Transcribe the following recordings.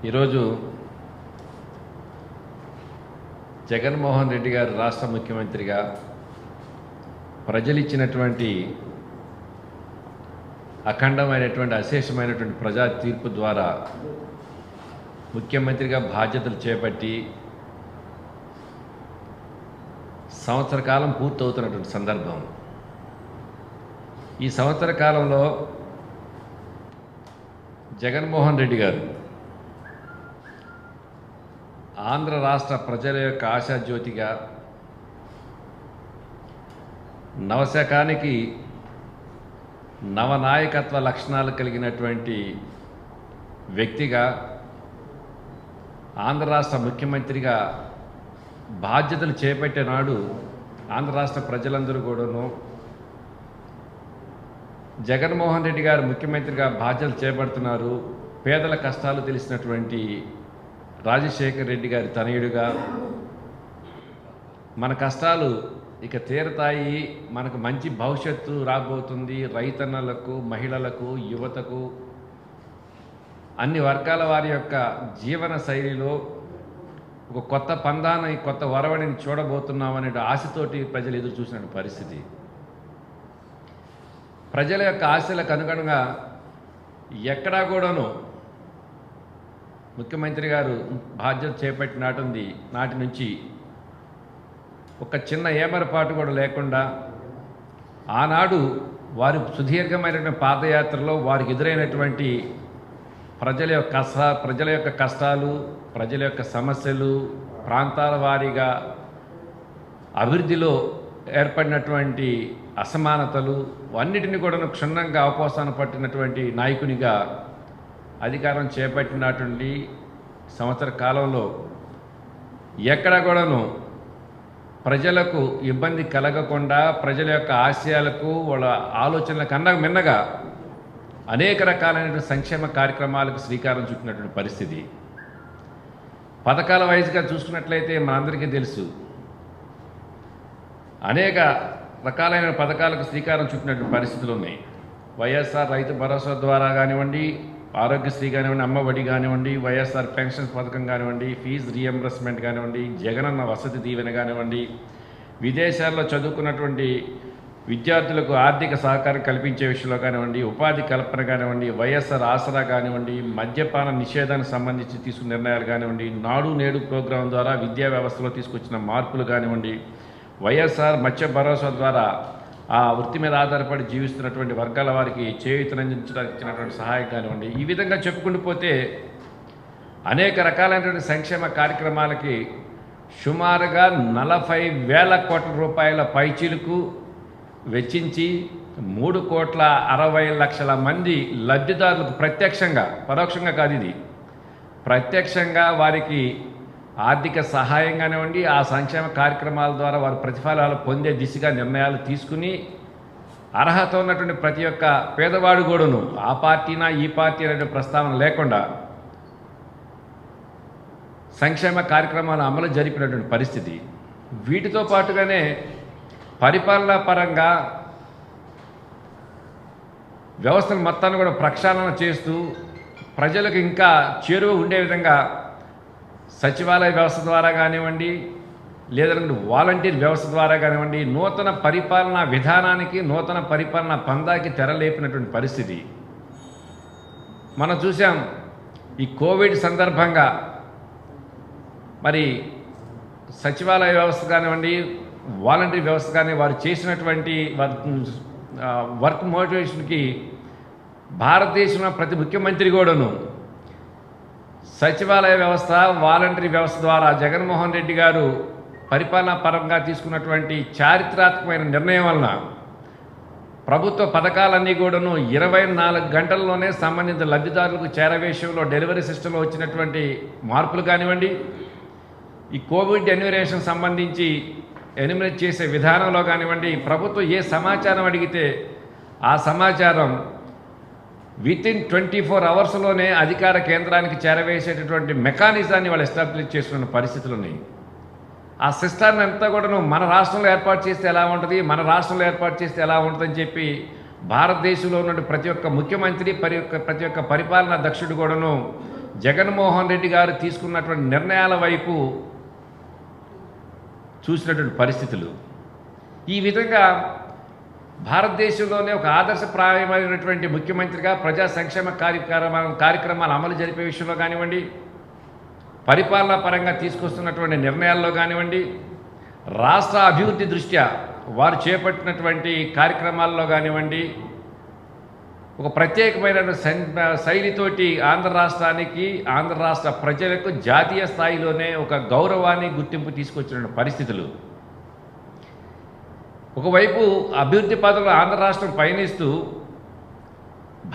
ఈరోజు జగన్మోహన్ రెడ్డి గారు రాష్ట్ర ముఖ్యమంత్రిగా ప్రజలు ఇచ్చినటువంటి అఖండమైనటువంటి అశేషమైనటువంటి ప్రజా తీర్పు ద్వారా ముఖ్యమంత్రిగా బాధ్యతలు చేపట్టి సంవత్సర కాలం పూర్తవుతున్నటువంటి సందర్భం. ఈ సంవత్సర కాలంలో జగన్మోహన్ రెడ్డి గారు ఆంధ్ర రాష్ట్ర ప్రజల యొక్క ఆశాజ్యోతిగా, నవశకానికి నవనాయకత్వ లక్షణాలు కలిగినటువంటి వ్యక్తిగా, ఆంధ్ర రాష్ట్ర ముఖ్యమంత్రిగా బాధ్యతలు చేపట్టే నాడు ఆంధ్ర రాష్ట్ర ప్రజలందరూ కూడాను జగన్మోహన్ రెడ్డి గారు ముఖ్యమంత్రిగా బాధ్యతలు చేపడుతున్నారు, పేదల కష్టాలు తెలిసినటువంటి రాజశేఖర్ రెడ్డి గారి తనయుడిగా మన కష్టాలు ఇక తీరతాయి, మనకు మంచి భవిష్యత్తు రాబోతుంది, రైతన్నలకు, మహిళలకు, యువతకు, అన్ని వర్గాల వారి యొక్క జీవన శైలిలో ఒక కొత్త పందాన్ని, కొత్త వరవడిని చూడబోతున్నామనే ఆశతోటి ప్రజలు ఎదురు చూసిన పరిస్థితి. ప్రజల యొక్క ఆశలకు అనుగుణంగా ఎక్కడా కూడాను ముఖ్యమంత్రి గారు బాధ్యత చేపట్టిన నాటి నుంచి ఒక చిన్న ఏమరపాటు కూడా లేకుండా ఆనాడు వారి సుదీర్ఘమైనటువంటి పాదయాత్రలో వారికి ఎదురైనటువంటి ప్రజల యొక్క కష్టాలు, ప్రజల యొక్క సమస్యలు, ప్రాంతాల వారీగా అభివృద్ధిలో ఏర్పడినటువంటి అసమానతలు అన్నిటిని కూడా క్షుణ్ణంగా అవపోసన పట్టినటువంటి నాయకునిగా అధికారం చేపట్టినటువంటి సంవత్సర కాలంలో ఎక్కడ కూడాను ప్రజలకు ఇబ్బంది కలగకుండా, ప్రజల యొక్క ఆశయాలకు, వాళ్ళ ఆలోచనలకు మిన్నగా అనేక రకాలైనటువంటి సంక్షేమ కార్యక్రమాలకు శ్రీకారం చుట్టినటువంటి పరిస్థితి. పథకాల వైజ్గా చూసుకున్నట్లయితే మనందరికీ తెలుసు, అనేక రకాలైన పథకాలకు శ్రీకారం చుట్టినటువంటి పరిస్థితులు ఉన్నాయి. వైఎస్ఆర్ రైతు భరోసా ద్వారా కానివ్వండి, ఆరోగ్యశ్రీ కానివ్వండి, అమ్మఒడి కానివ్వండి, వైఎస్ఆర్ పెన్షన్స్ పథకం కానివ్వండి, ఫీజు రీఎంబర్స్మెంట్ కానివ్వండి, జగనన్న వసతి దీవెన కానివ్వండి, విదేశాల్లో చదువుకున్నటువంటి విద్యార్థులకు ఆర్థిక సహకారం కల్పించే విషయంలో కానివ్వండి, ఉపాధి కల్పన కానివ్వండి, వైఎస్ఆర్ ఆసరా కానివ్వండి, మద్యపాన నిషేధానికి సంబంధించి తీసుకున్న నిర్ణయాలు కానివ్వండి, నాడు నేడు ప్రోగ్రాం ద్వారా విద్యా వ్యవస్థలో తీసుకొచ్చిన మార్పులు కానివ్వండి, వైఎస్ఆర్ మత్స్య భరోసా ద్వారా ఆ వృత్తి మీద ఆధారపడి జీవిస్తున్నటువంటి వర్గాల వారికి చేయూతనందించడానికి ఇచ్చినటువంటి సహాయం కానివ్వండి, ఈ విధంగా చెప్పుకుంటూ పోతే అనేక రకాలైనటువంటి సంక్షేమ కార్యక్రమాలకి సుమారుగా 40,000 కోట్ల రూపాయల పైచీలకు వెచ్చించి 3,60,00,000 మంది లబ్ధిదారులకు ప్రత్యక్షంగా, పరోక్షంగా కాదు, ఇది ప్రత్యక్షంగా వారికి ఆర్థిక సహాయం కానివ్వండి, ఆ సంక్షేమ కార్యక్రమాల ద్వారా వారు ప్రతిఫలాలు పొందే దిశగా నిర్ణయాలు తీసుకుని అర్హత ఉన్నటువంటి ప్రతి ఒక్క పేదవాడు కూడాను ఆ పార్టీనా ఈ పార్టీ అనే ప్రస్తావన లేకుండా సంక్షేమ కార్యక్రమాల అమలు జరిపినటువంటి పరిస్థితి. వీటితో పాటుగానే పరిపాలనా పరంగా వ్యవస్థను మొత్తాన్ని కూడా ప్రక్షాళన చేస్తూ ప్రజలకు ఇంకా చేరువ ఉండే విధంగా సచివాలయ వ్యవస్థ ద్వారా కానివ్వండి, లేదంటే వాలంటీర్ వ్యవస్థ ద్వారా కానివ్వండి, నూతన పరిపాలనా విధానానికి, నూతన పరిపాలనా పందాకి తెరలేపినటువంటి పరిస్థితి మనం చూసాం. ఈ కోవిడ్ సందర్భంగా మరి సచివాలయ వ్యవస్థ కానివ్వండి, వాలంటీర్ వ్యవస్థ కానీ వారు చేసినటువంటి వర్క్ మోటివేషన్కి భారతదేశంలో ప్రతి ముఖ్యమంత్రి కూడాను సచివాలయ వ్యవస్థ, వాలంటరీ వ్యవస్థ ద్వారా జగన్మోహన్ రెడ్డి గారు పరిపాలనా పరంగా తీసుకున్నటువంటి చారిత్రాత్మకమైన నిర్ణయం వలన ప్రభుత్వ పథకాలన్నీ కూడాను 24 గంటల్లోనే సంబంధిత లబ్ధిదారులకు చేరవేషంలో డెలివరీ సిస్టంలో వచ్చినటువంటి మార్పులు కానివ్వండి, ఈ కోవిడ్ ఎన్యూమరేషన్ సంబంధించి ఎన్యూమరేట్ చేసే విధానంలో కానివ్వండి, ప్రభుత్వం ఏ సమాచారం అడిగితే ఆ సమాచారం వితిన్ 24 అవర్స్లోనే అధికార కేంద్రానికి చేరవేసేటటువంటి మెకానిజాన్ని వాళ్ళు ఎస్టాబ్లిష్ చేసుకున్న పరిస్థితులు ఉన్నాయి. ఆ సిస్టాన్ని అంతా కూడాను మన రాష్ట్రంలో ఏర్పాటు చేస్తే ఎలా ఉంటుంది, మన రాష్ట్రంలో ఏర్పాటు చేస్తే ఎలా ఉంటుందని చెప్పి భారతదేశంలో ఉన్న ప్రతి ఒక్క ముఖ్యమంత్రి ప్రతి ఒక్క పరిపాలనా దక్షుడు కూడాను జగన్మోహన్ రెడ్డి గారు తీసుకున్నటువంటి నిర్ణయాల వైపు చూసినటువంటి పరిస్థితులు. ఈ విధంగా భారతదేశంలోనే ఒక ఆదర్శప్రాయమైనటువంటి ముఖ్యమంత్రిగా ప్రజా సంక్షేమ కార్యక్రమాలు అమలు జరిపే విషయంలో కానివ్వండి, పరిపాలనా పరంగా తీసుకొస్తున్నటువంటి నిర్ణయాల్లో కానివ్వండి, రాష్ట్ర అభివృద్ధి దృష్ట్యా వారు చేపట్టినటువంటి కార్యక్రమాల్లో కానివ్వండి, ఒక ప్రత్యేకమైన శైలితోటి ఆంధ్ర రాష్ట్రానికి, ఆంధ్ర రాష్ట్ర ప్రజలకు జాతీయ స్థాయిలోనే ఒక గౌరవాన్ని, గుర్తింపు తీసుకొచ్చిన పరిస్థితులు. ఒకవైపు అభివృద్ధి పదంలో ఆంధ్ర రాష్ట్రం పయనిస్తూ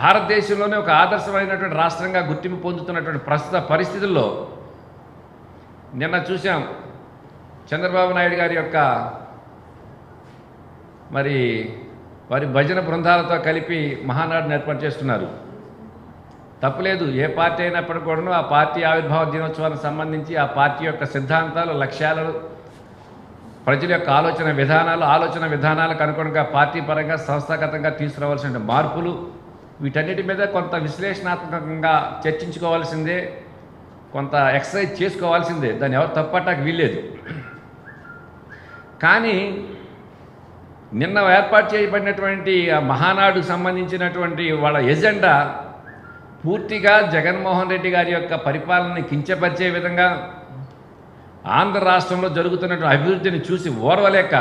భారతదేశంలోనే ఒక ఆదర్శమైనటువంటి రాష్ట్రంగా గుర్తింపు పొందుతున్నటువంటి ప్రస్తుత పరిస్థితుల్లో నిన్న చూసాం చంద్రబాబు నాయుడు గారి యొక్క వారి భజన బృందాలతో కలిపి మహానాడుని ఏర్పాటు చేస్తున్నారు. తప్పులేదు, ఏ పార్టీ అయినప్పటికీ కూడాను ఆ పార్టీ ఆవిర్భావ దినోత్సవానికి సంబంధించి ఆ పార్టీ యొక్క సిద్ధాంతాలు, లక్ష్యాలు, ప్రజల యొక్క ఆలోచన విధానాలకు అనుగుణంగా పార్టీ పరంగా సంస్థాగతంగా తీసుకురావాల్సిన మార్పులు, వీటన్నిటి మీద కొంత విశ్లేషణాత్మకంగా చర్చించుకోవాల్సిందే, కొంత ఎక్సర్సైజ్ చేసుకోవాల్సిందే. దాన్ని ఎవరు తప్పటానికి వీల్లేదు. కానీ నిన్న ఏర్పాటు చేయబడినటువంటి ఆ మహానాడుకు సంబంధించినటువంటి వాళ్ళ ఎజెండా పూర్తిగా జగన్మోహన్ రెడ్డి గారి యొక్క పరిపాలనని కించపరిచే విధంగా, ఆంధ్ర రాష్ట్రంలో జరుగుతున్నటువంటి అభివృద్ధిని చూసి ఓర్వలేక,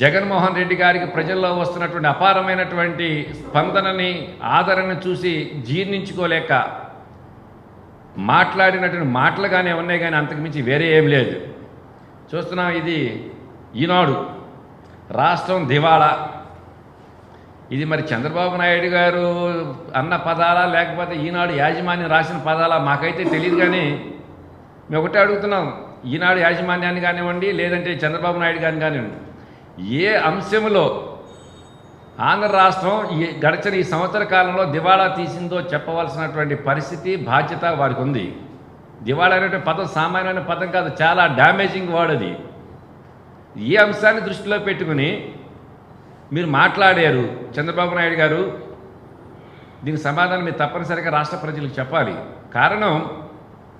జగన్మోహన్ రెడ్డి గారికి ప్రజల్లో వస్తున్నటువంటి అపారమైనటువంటి స్పందనని, ఆదరణను చూసి జీర్ణించుకోలేక మాట్లాడినటువంటి మాటలుగానే ఉన్నాయి, కానీ అంతకుమించి వేరే ఏం లేదు. చూస్తున్నాం, ఇది ఈనాడు రాష్ట్రం దివాళా. ఇది మరి చంద్రబాబు నాయుడు గారు అన్న పదాలా, లేకపోతే ఈనాడు యాజమాన్యం రాసిన పదాలా మాకైతే తెలియదు. కానీ మేము ఒకటే అడుగుతున్నాం, ఈనాడు యాజమాన్యాన్ని కానివ్వండి, లేదంటే చంద్రబాబు నాయుడు గారిని కానివ్వండి, ఏ అంశంలో ఆంధ్ర రాష్ట్రం గడిచిన ఈ సంవత్సర కాలంలో దివాళా తీసిందో చెప్పవలసినటువంటి పరిస్థితి, బాధ్యత వారికి ఉంది. దివాళా అనే పదం సామాన్యమైన పదం కాదు, చాలా డ్యామేజింగ్ వర్డ్ అది. ఈ అంశాన్ని దృష్టిలో పెట్టుకుని మీరు మాట్లాడారు చంద్రబాబు నాయుడు గారు. దీనికి సమాధానం మీరు తప్పనిసరిగా రాష్ట్ర ప్రజలకు చెప్పాలి. కారణం,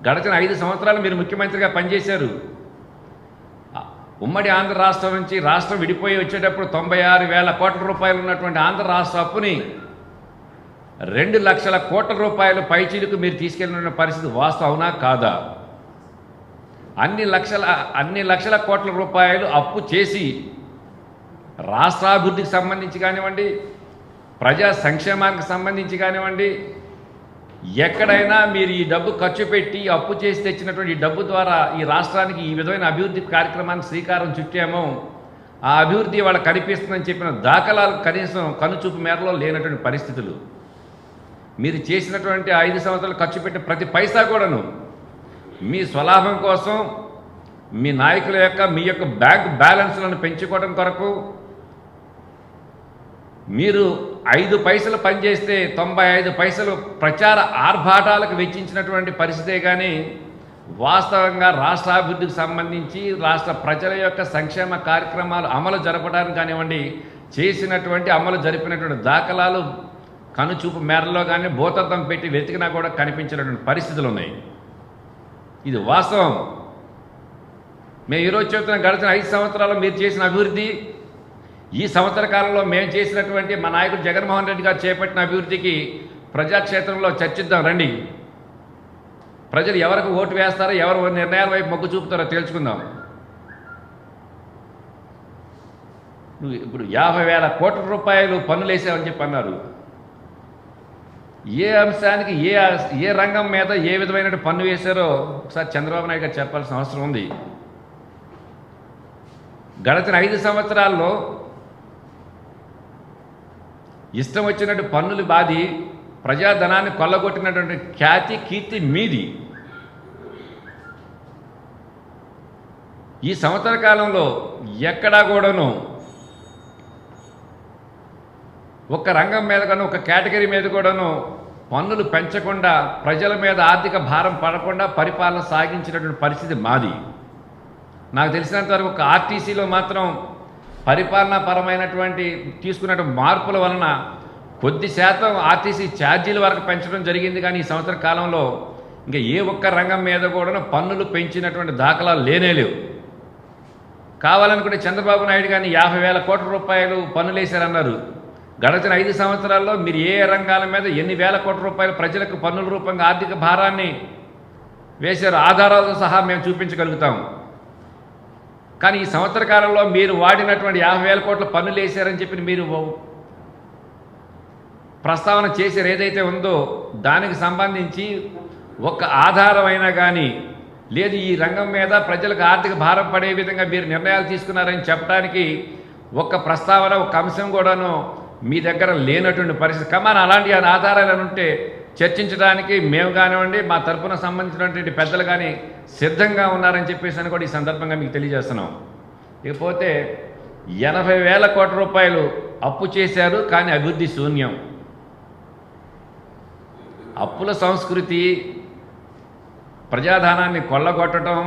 గడిచిన 5 సంవత్సరాలు మీరు ముఖ్యమంత్రిగా పనిచేశారు. ఉమ్మడి ఆంధ్ర రాష్ట్రం నుంచి రాష్ట్రం విడిపోయి వచ్చేటప్పుడు 96,000 కోట్ల రూపాయలు ఉన్నటువంటి ఆంధ్ర రాష్ట్ర అప్పుని 2 లక్షల కోట్ల రూపాయలు పైచీలకు మీరు తీసుకెళ్ళిన పరిస్థితి వాస్తవం అవునా కాదా? అన్ని లక్షల కోట్ల రూపాయలు అప్పు చేసి రాష్ట్రాభివృద్ధికి సంబంధించి కానివ్వండి, ప్రజా సంక్షేమానికి సంబంధించి కానివ్వండి, ఎక్కడైనా మీరు ఈ డబ్బు ఖర్చు పెట్టి అప్పు చేసి తెచ్చినటువంటి ఈ డబ్బు ద్వారా ఈ రాష్ట్రానికి ఈ విధమైన అభివృద్ధి కార్యక్రమానికి శ్రీకారం చుట్టామో, ఆ అభివృద్ధి వాళ్ళకి కనిపిస్తుందని చెప్పిన దాఖలాలు కనీసం కనుచూపు మేరలో లేనటువంటి పరిస్థితులు. మీరు చేసినటువంటి 5 సంవత్సరాలు ఖర్చు పెట్టిన ప్రతి పైసా కూడాను మీ స్వలాభం కోసం, మీ నాయకుల యొక్క మీ యొక్క బ్యాంక్ బ్యాలెన్స్లను పెంచుకోవడం కొరకు మీరు 5 పైసలు పనిచేస్తే 95 పైసలు ప్రచార ఆర్భాటాలకు వెచ్చించినటువంటి పరిస్థితే. కానీ వాస్తవంగా రాష్ట్రాభివృద్ధికి సంబంధించి, రాష్ట్ర ప్రజల యొక్క సంక్షేమ కార్యక్రమాలు అమలు జరపడానికి కానివ్వండి, చేసినటువంటి అమలు జరిపినటువంటి దాఖలాలు కనుచూపు మేరలో కానీ భూతద్దం పెట్టి వెతికినా కూడా కనిపించినటువంటి పరిస్థితులు ఉన్నాయి. ఇది వాస్తవం. మేము ఈరోజు చెబుతున్న గడిచిన 5 సంవత్సరాలు మీరు చేసిన అభివృద్ధి, ఈ సంవత్సర కాలంలో మేము చేసినటువంటి మా నాయకుడు జగన్మోహన్ రెడ్డి గారు చేపట్టిన అభివృద్ధికి ప్రజాక్షేత్రంలో చర్చిద్దాం రండి. ప్రజలు ఎవరికి ఓటు వేస్తారో, ఎవరు నిర్ణయాల వైపు మొగ్గు చూపుతారో తేల్చుకుందాం. నువ్వు ఇప్పుడు 50,000 కోట్ల రూపాయలు పన్నులు వేసావని చెప్పి అన్నారు. ఏ అంశానికి, ఏ రంగం మీద ఏ విధమైన పన్ను వేశారో ఒకసారి చంద్రబాబు నాయుడు గారు చెప్పాల్సిన అవసరం ఉంది. గడిచిన 5 సంవత్సరాల్లో ఇష్టం వచ్చినట్టు పన్నులు బాది ప్రజాధనాన్ని కొల్లగొట్టినటువంటి ఖ్యాతి, కీర్తి మీది. ఈ సంవత్సర కాలంలో ఎక్కడా కూడాను ఒక రంగం మీద కానీ, ఒక కేటగిరీ మీద కూడాను పన్నులు పెంచకుండా, ప్రజల మీద ఆర్థిక భారం పడకుండా పరిపాలన సాగించినటువంటి పరిస్థితి మాది. నాకు తెలిసినంత వరకు ఒక ఆర్టీసీలో మాత్రం పరిపాలనాపరమైనటువంటి తీసుకున్నటువంటి మార్పుల వలన కొద్ది శాతం ఆర్టీసీ ఛార్జీల వరకు పెంచడం జరిగింది. కానీ ఈ సంవత్సర కాలంలో ఇంకా ఏ ఒక్క రంగం మీద కూడా పన్నులు పెంచినటువంటి దాఖలాలు లేనేలేవు. కావాలనుకుంటే చంద్రబాబు నాయుడు గారిని 50,000 కోట్ల రూపాయలు పన్నులు వేశారన్నారు. గడచిన 5 సంవత్సరాల్లో మీరు ఏ రంగాల మీద ఎన్ని వేల కోట్ల రూపాయలు ప్రజలకు పన్నుల రూపంగా ఆర్థిక భారాన్ని వేశారు, ఆధారాలతో సహా మేము చూపించగలుగుతాం. కానీ ఈ సంవత్సర కాలంలో మీరు వాడినటువంటి 50,000 కోట్ల పన్నులు వేశారని చెప్పి మీరు ప్రస్తావన చేశారు ఏదైతే ఉందో దానికి సంబంధించి ఒక ఆధారమైనా కానీ లేదు, ఈ రంగం మీద ప్రజలకు ఆర్థిక భారం పడే విధంగా మీరు నిర్ణయాలు తీసుకున్నారని చెప్పడానికి ఒక ప్రస్తావన ఒక అంశం కూడాను మీ దగ్గర లేనటువంటి పరిస్థితి. కమాన్ అలాంటి ఆధారాలు ఉంటే చర్చించడానికి మేము కానివ్వండి మా తరపున సంబంధించినటువంటి పెద్దలు కానీ సిద్ధంగా ఉన్నారని చెప్పేసి అని కూడా ఈ సందర్భంగా మీకు తెలియజేస్తున్నాం. ఇకపోతే 80,000 కోట్ల రూపాయలు అప్పు చేశారు కానీ అభివృద్ధి శూన్యం. అప్పుల సంస్కృతి, ప్రజాధనాన్ని కొల్లగొట్టడం,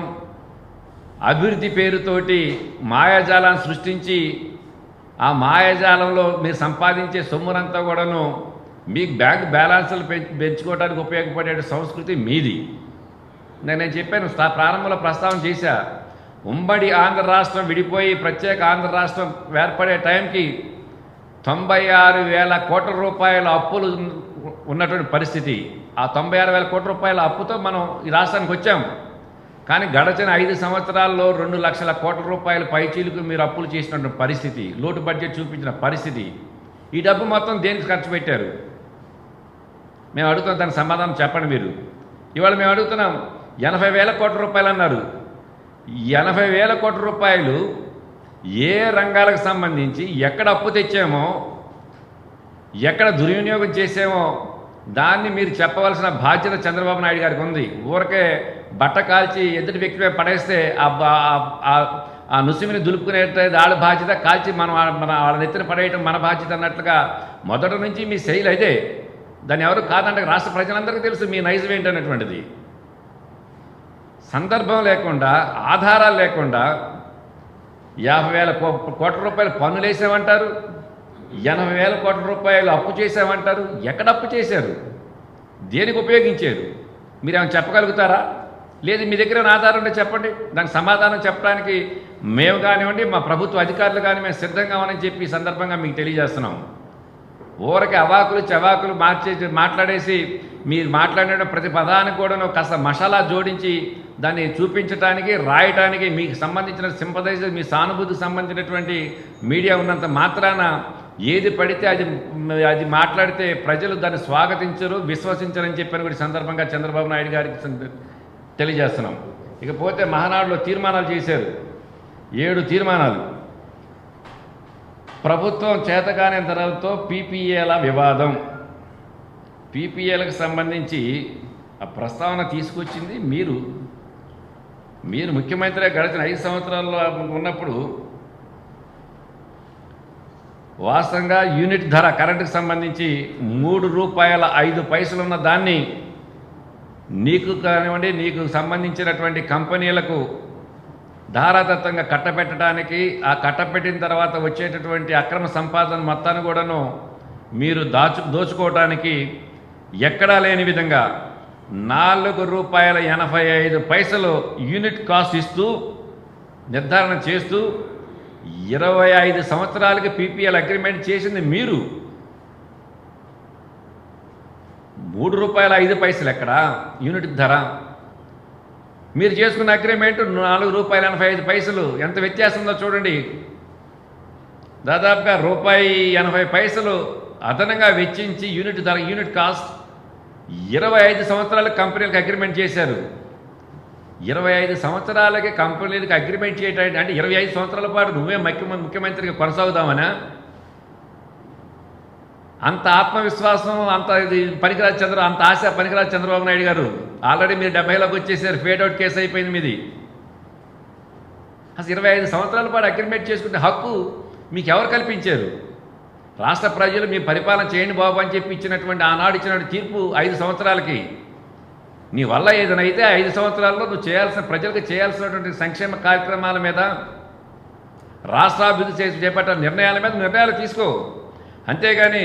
అభివృద్ధి పేరుతోటి మాయాజాలాన్ని సృష్టించి ఆ మాయాజాలంలో మీరు సంపాదించే సొమ్మునంతా కూడాను మీకు బ్యాంక్ బ్యాలెన్సులు పెంచుకోవడానికి ఉపయోగపడే సంస్కృతి మీది. నేను చెప్పాను, ప్రారంభంలో ప్రస్తావన చేశా. ఉమ్మడి ఆంధ్ర రాష్ట్రం విడిపోయి ప్రత్యేక ఆంధ్ర రాష్ట్రం ఏర్పడే టైంకి 96,000 కోట్ల రూపాయల అప్పులు ఉన్నటువంటి పరిస్థితి. ఆ 96,000 కోట్ల రూపాయల అప్పుతో మనం ఈ రాష్ట్రానికి వచ్చాం. కానీ గడచిన 5 సంవత్సరాల్లో 2 లక్షల కోట్ల రూపాయల పైచీలకు మీరు అప్పులు చేసినటువంటి పరిస్థితి, లోటు బడ్జెట్ చూపించిన పరిస్థితి. ఈ డబ్బు మొత్తం దేనికి ఖర్చు పెట్టారు? మేము అడుగుతున్నాం, దానికి సమాధానం చెప్పండి మీరు. ఇవాళ మేము అడుగుతున్నాం, 80,000 కోట్ల రూపాయలు అన్నారు. 80,000 కోట్ల రూపాయలు ఏ రంగాలకు సంబంధించి ఎక్కడ అప్పు తెచ్చామో, ఎక్కడ దుర్వినియోగం చేసామో దాన్ని మీరు చెప్పవలసిన బాధ్యత చంద్రబాబు నాయుడు గారికి ఉంది. ఊరికే బట్ట కాల్చి ఎదుటి వ్యక్తిపై పడేస్తే ఆ నుసిమిని దులుపుకునేట ఆడ బాధ్యత, కాల్చి మనం వాళ్ళ నెత్తిన పడేయటం మన బాధ్యత అన్నట్లుగా మొదటి నుంచి మీ శైలి అదే. దాన్ని ఎవరు కాదంటే రాష్ట్ర ప్రజలందరికీ తెలుసు మీ నైజం ఏంటనేటువంటిది. సందర్భం లేకుండా, ఆధారాలు లేకుండా 50,000 కోట్ల రూపాయలు పన్నులు వేసామంటారు, 80,000 కోట్ల రూపాయలు అప్పు చేసామంటారు. ఎక్కడ అప్పు చేశారు? దేనికి ఉపయోగించారు? మీరేమైనా చెప్పగలుగుతారా? లేదు మీ దగ్గర ఆధారం ఉంటే చెప్పండి, దానికి సమాధానం చెప్పడానికి మేము కానివ్వండి మా ప్రభుత్వ అధికారులు కానీ మేము సిద్ధంగా ఉన్నామని చెప్పి ఈ సందర్భంగా మీకు తెలియజేస్తున్నాం. ఊరకి అవాకులు చవాకులు మాట్లాడేసి మీరు మాట్లాడిన ప్రతి పదానికి కూడా కాస్త మసాలా జోడించి దాన్ని చూపించడానికి, రాయటానికి మీకు సంబంధించిన సింపథైజర్, మీ సానుభూతికి సంబంధించినటువంటి మీడియా ఉన్నంత మాత్రాన ఏది పడితే అది మాట్లాడితే ప్రజలు దాన్ని స్వాగతించరు, విశ్వసించరని చెప్పని కూడా సందర్భంగా చంద్రబాబు నాయుడు గారికి తెలియజేస్తున్నాం. ఇకపోతే మహానాడులో తీర్మానాలు చేశారు, 7 తీర్మానాలు. ప్రభుత్వం చేతకాని ధరలతో పీపీఏల వివాదం. పీపీఏలకు సంబంధించి ఆ ప్రస్తావన తీసుకొచ్చింది మీరు ముఖ్యమంత్రిగా గడిచిన 5 సంవత్సరాల్లో ఉన్నప్పుడు వాస్తవంగా యూనిట్ ధర కరెంటుకు సంబంధించి ₹3.05 ఉన్న దాన్ని నీకు కానివ్వండి నీకు సంబంధించినటువంటి కంపెనీలకు ధారాదత్తంగా కట్టబెట్టడానికి, ఆ కట్టబెట్టిన తర్వాత వచ్చేటటువంటి అక్రమ సంపాదన మొత్తాన్ని కూడాను మీరు దోచుకోవడానికి ఎక్కడా లేని విధంగా ₹4.85 యూనిట్ కాస్ట్ ఇస్తూ నిర్ధారణ చేస్తూ 25 సంవత్సరాలకి పీపీఎల్ అగ్రిమెంట్ చేసింది మీరు. ₹3.05 ఎక్కడా యూనిట్ ధర? మీరు చేసుకున్న అగ్రిమెంట్ ₹4.85. ఎంత వ్యత్యాసం ఉందో చూడండి. దాదాపుగా ₹1.80 అదనంగా వెచ్చించి యూనిట్ ధర, యూనిట్ కాస్ట్ 25 సంవత్సరాలకు కంపెనీలకు అగ్రిమెంట్ చేశారు. 25 సంవత్సరాలకి కంపెనీలకు అగ్రిమెంట్ చేయటం అంటే 25 సంవత్సరాల పాటు నువ్వే ముఖ్యమంత్రిగా కొనసాగుదామనా? అంత ఆత్మవిశ్వాసం, అంత ఇది పనికిరాదు అంత ఆశ పనికిరాదు చంద్రబాబు నాయుడు గారు. ఆల్రెడీ మీరు 70లోకి వచ్చేసారు, ఫేడ్ అవుట్ కేసు అయిపోయింది మీది. అసలు 25 సంవత్సరాల పాటు అగ్రిమెంట్ చేసుకుంటే హక్కు మీకు ఎవరు కల్పించారు? రాష్ట్ర ప్రజలు మీ పరిపాలన చేయండి బాబు అని చెప్పి ఇచ్చినటువంటి ఆనాడు ఇచ్చినటువంటి తీర్పు 5 సంవత్సరాలకి. నీ వల్ల ఏదైనా అయితే 5 సంవత్సరాల్లో నువ్వు ప్రజలకు చేయాల్సినటువంటి సంక్షేమ కార్యక్రమాల మీద, రాష్ట్రాభివృద్ధి చేపట్టిన నిర్ణయాల మీద నిర్ణయాలు తీసుకో. అంతేగాని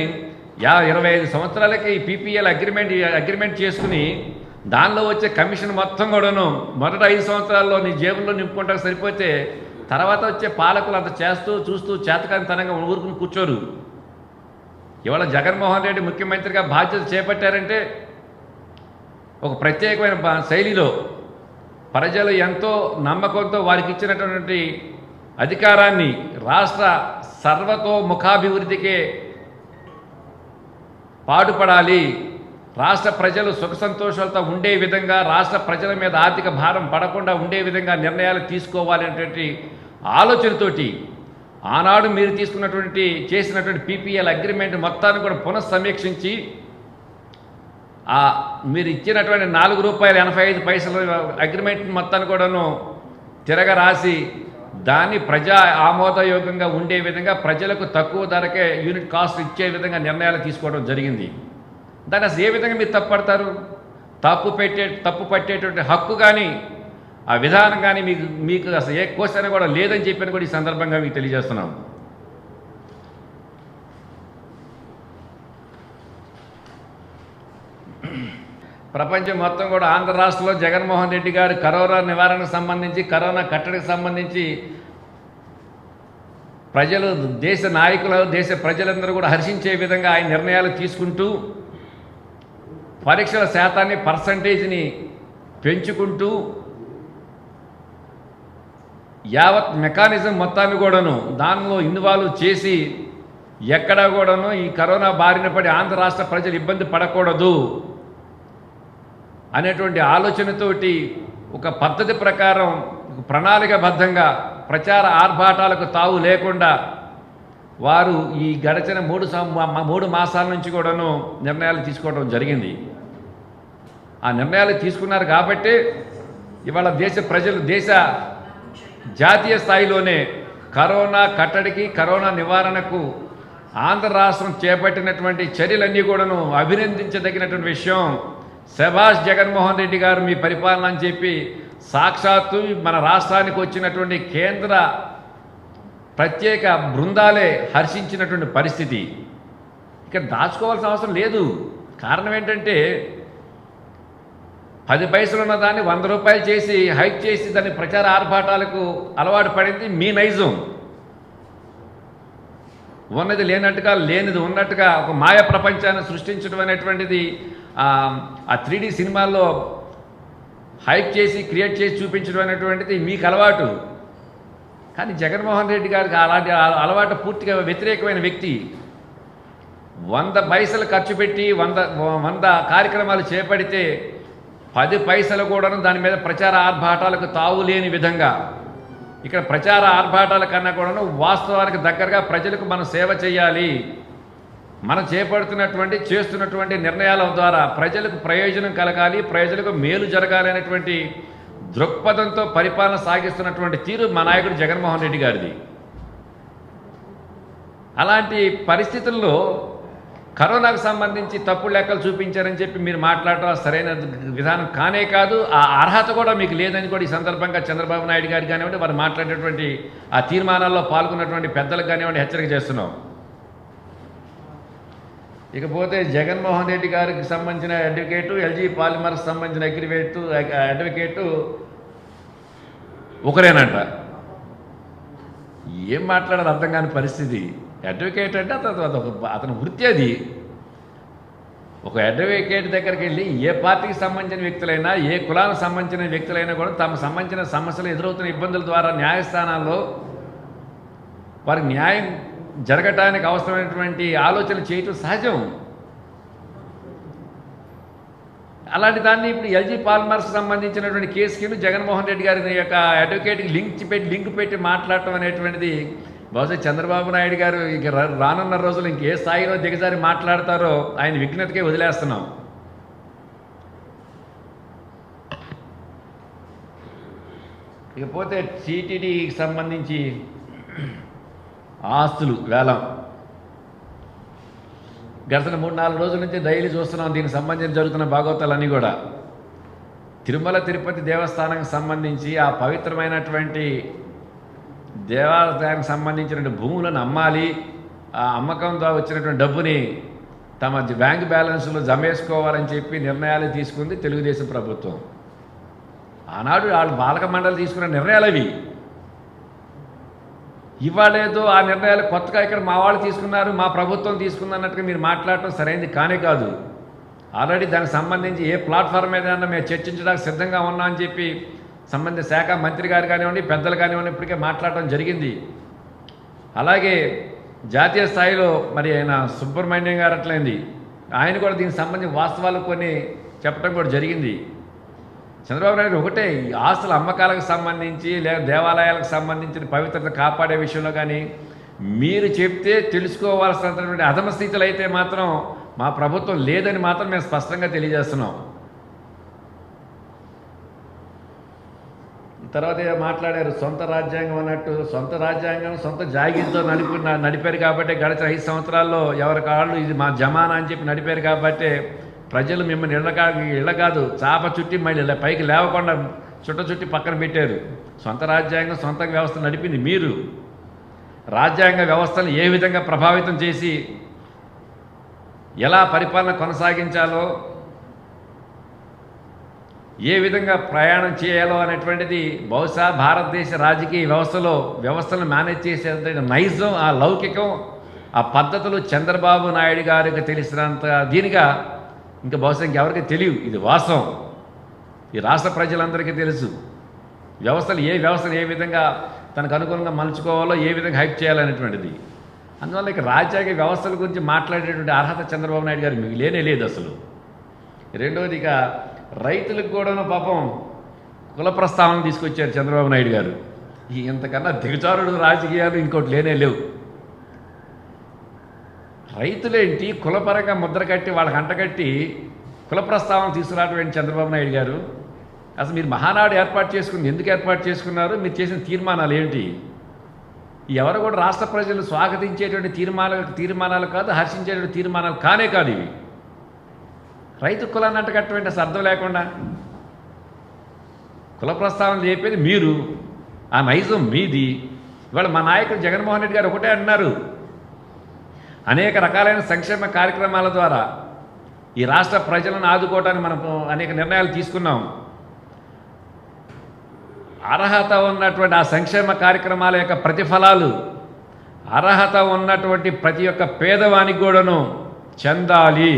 25 సంవత్సరాలకి ఈ పీపీఎల్ అగ్రిమెంట్ చేసుకుని దానిలో వచ్చే కమిషన్ మొత్తం కూడాను మొదటి 5 సంవత్సరాల్లో నీ జేబుల్లో నింపుకుంటా సరిపోతే తర్వాత వచ్చే పాలకులు అంత చేస్తూ చూస్తూ చేతకానితనంగా ఊరుకుని కూర్చోరు. ఇవాళ జగన్మోహన్ రెడ్డి ముఖ్యమంత్రిగా బాధ్యత చేపట్టారంటే ఒక ప్రత్యేకమైన శైలిలో ప్రజలు ఎంతో నమ్మకంతో వారికి ఇచ్చినటువంటి అధికారాన్ని రాష్ట్ర సర్వతోముఖాభివృద్ధికే పాటుపడాలి, రాష్ట్ర ప్రజలు సుఖ సంతోషాలతో ఉండే విధంగా, రాష్ట్ర ప్రజల మీద ఆర్థిక భారం పడకుండా ఉండే విధంగా నిర్ణయాలు తీసుకోవాలి అనేటువంటి ఆలోచనతోటి ఆనాడు మీరు చేసినటువంటి పీపీఎల్ అగ్రిమెంట్ మొత్తాన్ని కూడా పునఃసమీక్షించి మీరు ఇచ్చినటువంటి ₹4.85 అగ్రిమెంట్ మొత్తాన్ని కూడాను తిరగరాసి దాన్ని ప్రజా ఆమోదయోగ్యంగా ఉండే విధంగా ప్రజలకు తక్కువ ధరకే యూనిట్ కాస్ట్ ఇచ్చే విధంగా నిర్ణయాలు తీసుకోవడం జరిగింది. దాన్ని అసలు ఏ విధంగా మీరు తప్పుపడతారు? తప్పు పట్టేటువంటి హక్కు కానీ ఆ విధానం కానీ మీకు అసలు ఏ క్వశ్చన్ కూడా లేదని చెప్పని కూడా ఈ సందర్భంగా మీకు తెలియజేస్తున్నాం. ప్రపంచం మొత్తం కూడా ఆంధ్ర రాష్ట్రంలో జగన్మోహన్ రెడ్డి గారు కరోనా నివారణకు సంబంధించి, కరోనా కట్టడికి సంబంధించి ప్రజలు, దేశ నాయకులు, దేశ ప్రజలందరూ కూడా హర్షించే విధంగా ఆయన నిర్ణయాలు తీసుకుంటూ పరీక్షల శాతాన్ని పర్సంటేజ్ని పెంచుకుంటూ యావత్ మెకానిజం మొత్తాన్ని కూడాను దానిలో ఇన్వాల్వ్ చేసి ఎక్కడా కూడాను ఈ కరోనా బారిన పడి ఆంధ్ర రాష్ట్ర ప్రజలు ఇబ్బంది పడకూడదు అనేటువంటి ఆలోచనతోటి ఒక పద్ధతి ప్రకారం ప్రణాళికబద్ధంగా ప్రచార ఆర్భాటాలకు తావు లేకుండా వారు ఈ గడిచిన 3 మాసాల నుంచి కూడాను నిర్ణయాలు తీసుకోవడం జరిగింది. ఆ నిర్ణయాలు తీసుకున్నారు కాబట్టి ఇవాళ దేశ ప్రజలు జాతీయ స్థాయిలోనే కరోనా కట్టడికి, కరోనా నివారణకు ఆంధ్ర రాష్ట్రం చేపట్టినటువంటి చర్యలన్నీ కూడాను అభినందించదగినటువంటి విషయం. శభాష్ జగన్మోహన్ రెడ్డి గారు మీ పరిపాలన అని చెప్పి సాక్షాత్తు మన రాష్ట్రానికి వచ్చినటువంటి కేంద్ర ప్రత్యేక బృందాలే హర్షించినటువంటి పరిస్థితి. ఇక్కడ దాచుకోవాల్సిన అవసరం లేదు. కారణం ఏంటంటే 10 పైసలు ఉన్న దాన్ని ₹100 చేసి హైక్ చేసి దాన్ని ప్రచార ఆర్భాటాలకు అలవాటు పడింది మీ నైజం. ఉన్నది లేనట్టుగా, లేనిది ఉన్నట్టుగా ఒక మాయ ప్రపంచాన్ని సృష్టించడం అనేటువంటిది ఆ 3D సినిమాల్లో హైప్ చేసి క్రియేట్ చేసి చూపించడం అనేటువంటిది మీకు అలవాటు. కానీ జగన్మోహన్ రెడ్డి గారికి అలాంటి అలవాటు పూర్తిగా వ్యతిరేకమైన వ్యక్తి. 100 పైసలు ఖర్చు పెట్టి 100 కార్యక్రమాలు చేపడితే 10 పైసలు కూడాను దాని మీద ప్రచార ఆర్భాటాలకు తావు లేని విధంగా, ఇక్కడ ప్రచార ఆర్భాటాల కన్నా కూడాను వాస్తవానికి దగ్గరగా ప్రజలకు మనం సేవ చేయాలి, మనం చేస్తున్నటువంటి నిర్ణయాల ద్వారా ప్రజలకు ప్రయోజనం కలగాలి, ప్రజలకు మేలు జరగాలి అనేటువంటి దృక్పథంతో పరిపాలన సాగిస్తున్నటువంటి తీరు మా నాయకుడు జగన్మోహన్ రెడ్డి గారిది. అలాంటి పరిస్థితుల్లో కరోనాకు సంబంధించి తప్పుడు లెక్కలు చూపించారని చెప్పి మీరు మాట్లాడటం సరైన విధానం కానే కాదు. ఆ అర్హత కూడా మీకు లేదని కూడా ఈ సందర్భంగా చంద్రబాబు నాయుడు గారికి కానివ్వండి, వారు మాట్లాడేటువంటి ఆ తీర్మానాల్లో పాల్గొన్నటువంటి పెద్దలకు కానివ్వండి హెచ్చరిక చేస్తున్నాం. ఇకపోతే జగన్మోహన్ రెడ్డి గారికి సంబంధించిన అడ్వకేటు, ఎల్జీ పాలిమర్స్ సంబంధించిన అడ్వకేటు ఒకరేనంట. ఏం మాట్లాడాలి అర్థం కాని పరిస్థితి. అడ్వకేట్ అంటే అతను వృత్తి అది. ఒక అడ్వకేట్ దగ్గరికి వెళ్ళి ఏ పార్టీకి సంబంధించిన వ్యక్తులైనా, ఏ కులానికి సంబంధించిన వ్యక్తులైనా కూడా తమ సంబంధించిన సమస్యలు ఎదురవుతున్న ఇబ్బందుల ద్వారా న్యాయస్థానాల్లో వారికి న్యాయం జరగటానికి అవసరమైనటువంటి ఆలోచన చేయటం సహజం. అలాంటి దాన్ని ఇప్పుడు ఎల్జీ పాలిమర్స్ సంబంధించినటువంటి కేసుకి జగన్మోహన్ రెడ్డి గారి యొక్క అడ్వకేట్కి లింక్ పెట్టి మాట్లాడటం అనేటువంటిది బహుశా చంద్రబాబు నాయుడు గారు ఇక రానున్న రోజులు ఇంకే స్థాయిలో దిగజారి మాట్లాడతారో ఆయన విఘ్నతకే వదిలేస్తున్నాం. ఇకపోతే టీటీడీకి సంబంధించి ఆస్తులు వేలం గడిచిన 3-4 రోజుల నుంచి డైలీ చూస్తున్నాం. దీనికి సంబంధించి జరుగుతున్న భాగవతాలన్నీ కూడా తిరుమల తిరుపతి దేవస్థానానికి సంబంధించి ఆ పవిత్రమైనటువంటి దేవాలయానికి సంబంధించినటువంటి భూములను అమ్మాలి, ఆ అమ్మకం ద్వారా వచ్చినటువంటి డబ్బుని తమ బ్యాంక్ బ్యాలెన్స్లో జమేసుకోవాలని చెప్పి నిర్ణయాలు తీసుకుంది తెలుగుదేశం ప్రభుత్వం. ఆనాడు వాళ్ళు పాలక మండలి తీసుకున్న నిర్ణయాలు అవి. ఇవాళేదో ఆ నిర్ణయాలు కొత్తగా ఇక్కడ మా వాళ్ళు తీసుకున్నారు, మా ప్రభుత్వం తీసుకుంది అన్నట్టుగా మీరు మాట్లాడటం సరైనది కానే కాదు. ఆల్రెడీ దానికి సంబంధించి ఏ ప్లాట్ఫామ్ మీద మేము చర్చించడానికి సిద్ధంగా ఉన్నాం అని చెప్పి సంబంధిత శాఖ మంత్రి గారు కానివ్వండి, పెద్దలు కానివ్వండి ఇప్పటికే మాట్లాడటం జరిగింది. అలాగే జాతీయ స్థాయిలో మరి ఆయన సుబ్రహ్మణ్యం గారు అట్లయింది, ఆయన కూడా దీనికి సంబంధించి వాస్తవాలు కొన్ని చెప్పడం కూడా జరిగింది. చంద్రబాబు నాయుడు ఒకటే ఈ ఆస్తుల అమ్మకాలకు సంబంధించి లేదా దేవాలయాలకు సంబంధించిన పవిత్రత కాపాడే విషయంలో కానీ మీరు చెప్తే తెలుసుకోవాల్సినటువంటి అధమ స్థితులు అయితే మాత్రం మా ప్రభుత్వం లేదని మాత్రం మేము స్పష్టంగా తెలియజేస్తున్నాం. తర్వాత మాట్లాడారు సొంత రాజ్యాంగం అన్నట్టు. సొంత రాజ్యాంగం సొంత జాగీర్తో నడిపారు కాబట్టి గడిచిన 5 సంవత్సరాల్లో ఎవరి కాళ్ళు ఇది మా జమానా అని చెప్పి నడిపారు కాబట్టి ప్రజలు మిమ్మల్ని ఇళ్ళ కాదు చాప చుట్టి మళ్ళీ పైకి లేవకుండా చుట్టి పక్కన పెట్టారు. సొంత రాజ్యాంగం సొంత వ్యవస్థ నడిపింది మీరు. రాజ్యాంగ వ్యవస్థను ఏ విధంగా ప్రభావితం చేసి ఎలా పరిపాలన కొనసాగించాలో, ఏ విధంగా ప్రయాణం చేయాలో అనేటువంటిది బహుశా భారతదేశ రాజకీయ వ్యవస్థలను మేనేజ్ చేసే నైజం, ఆ లౌకికం, ఆ పద్ధతులు చంద్రబాబు నాయుడు గారికి తెలిసినంత దీనిగా ఇంకా బహుశా ఇంకెవరికి తెలియదు. ఇది వాస్తవం. ఈ రాష్ట్ర ప్రజలందరికీ తెలుసు వ్యవస్థలు ఏ విధంగా తనకు అనుకూలంగా మలుచుకోవాలో, ఏ విధంగా హైప్ చేయాలనేటువంటిది. అందువల్ల ఇక రాజ్యాంగ వ్యవస్థల గురించి మాట్లాడేటువంటి అర్హత చంద్రబాబు నాయుడు గారు మీకు లేనే లేదు అసలు. రెండవది ఇక రైతులకు కూడాను పాపం కుల ప్రస్తావన తీసుకొచ్చారు చంద్రబాబు నాయుడు గారు. ఇంతకన్నా దిగజారుడు రాజకీయాలు ఇంకోటి లేనే లేవు. రైతులేంటి కులపరంగా ముద్ర కట్టి వాళ్ళకి అంటకట్టి కుల ప్రస్తావన తీసుకురావడం చంద్రబాబు నాయుడు గారు. అసలు మీరు మహానాడు ఏర్పాటు చేసుకుంది ఎందుకు ఏర్పాటు చేసుకున్నారు? మీరు చేసిన తీర్మానాలు ఏంటి? ఎవరు కూడా రాష్ట్ర ప్రజలు స్వాగతించేటువంటి తీర్మానాలు కాదు, హర్షించేటువంటి తీర్మానాలు కానే కాదు ఇవి. రైతు కులాన్ని అంటకట్టటువంటి అసలు అర్థం లేకుండా కుల ప్రస్తావన చెప్పేది మీరు, ఆ నైజం మీది. ఇవాళ మా నాయకుడు జగన్మోహన్ రెడ్డి గారు ఒకటే అన్నారు, అనేక రకాలైన సంక్షేమ కార్యక్రమాల ద్వారా ఈ రాష్ట్ర ప్రజలను ఆదుకోవడానికి మనం అనేక నిర్ణయాలు తీసుకున్నాం. అర్హత ఉన్నటువంటి ఆ సంక్షేమ కార్యక్రమాల యొక్క ప్రతిఫలాలు అర్హత ఉన్నటువంటి ప్రతి ఒక్క పేదవానికి కూడాను చెందాలి.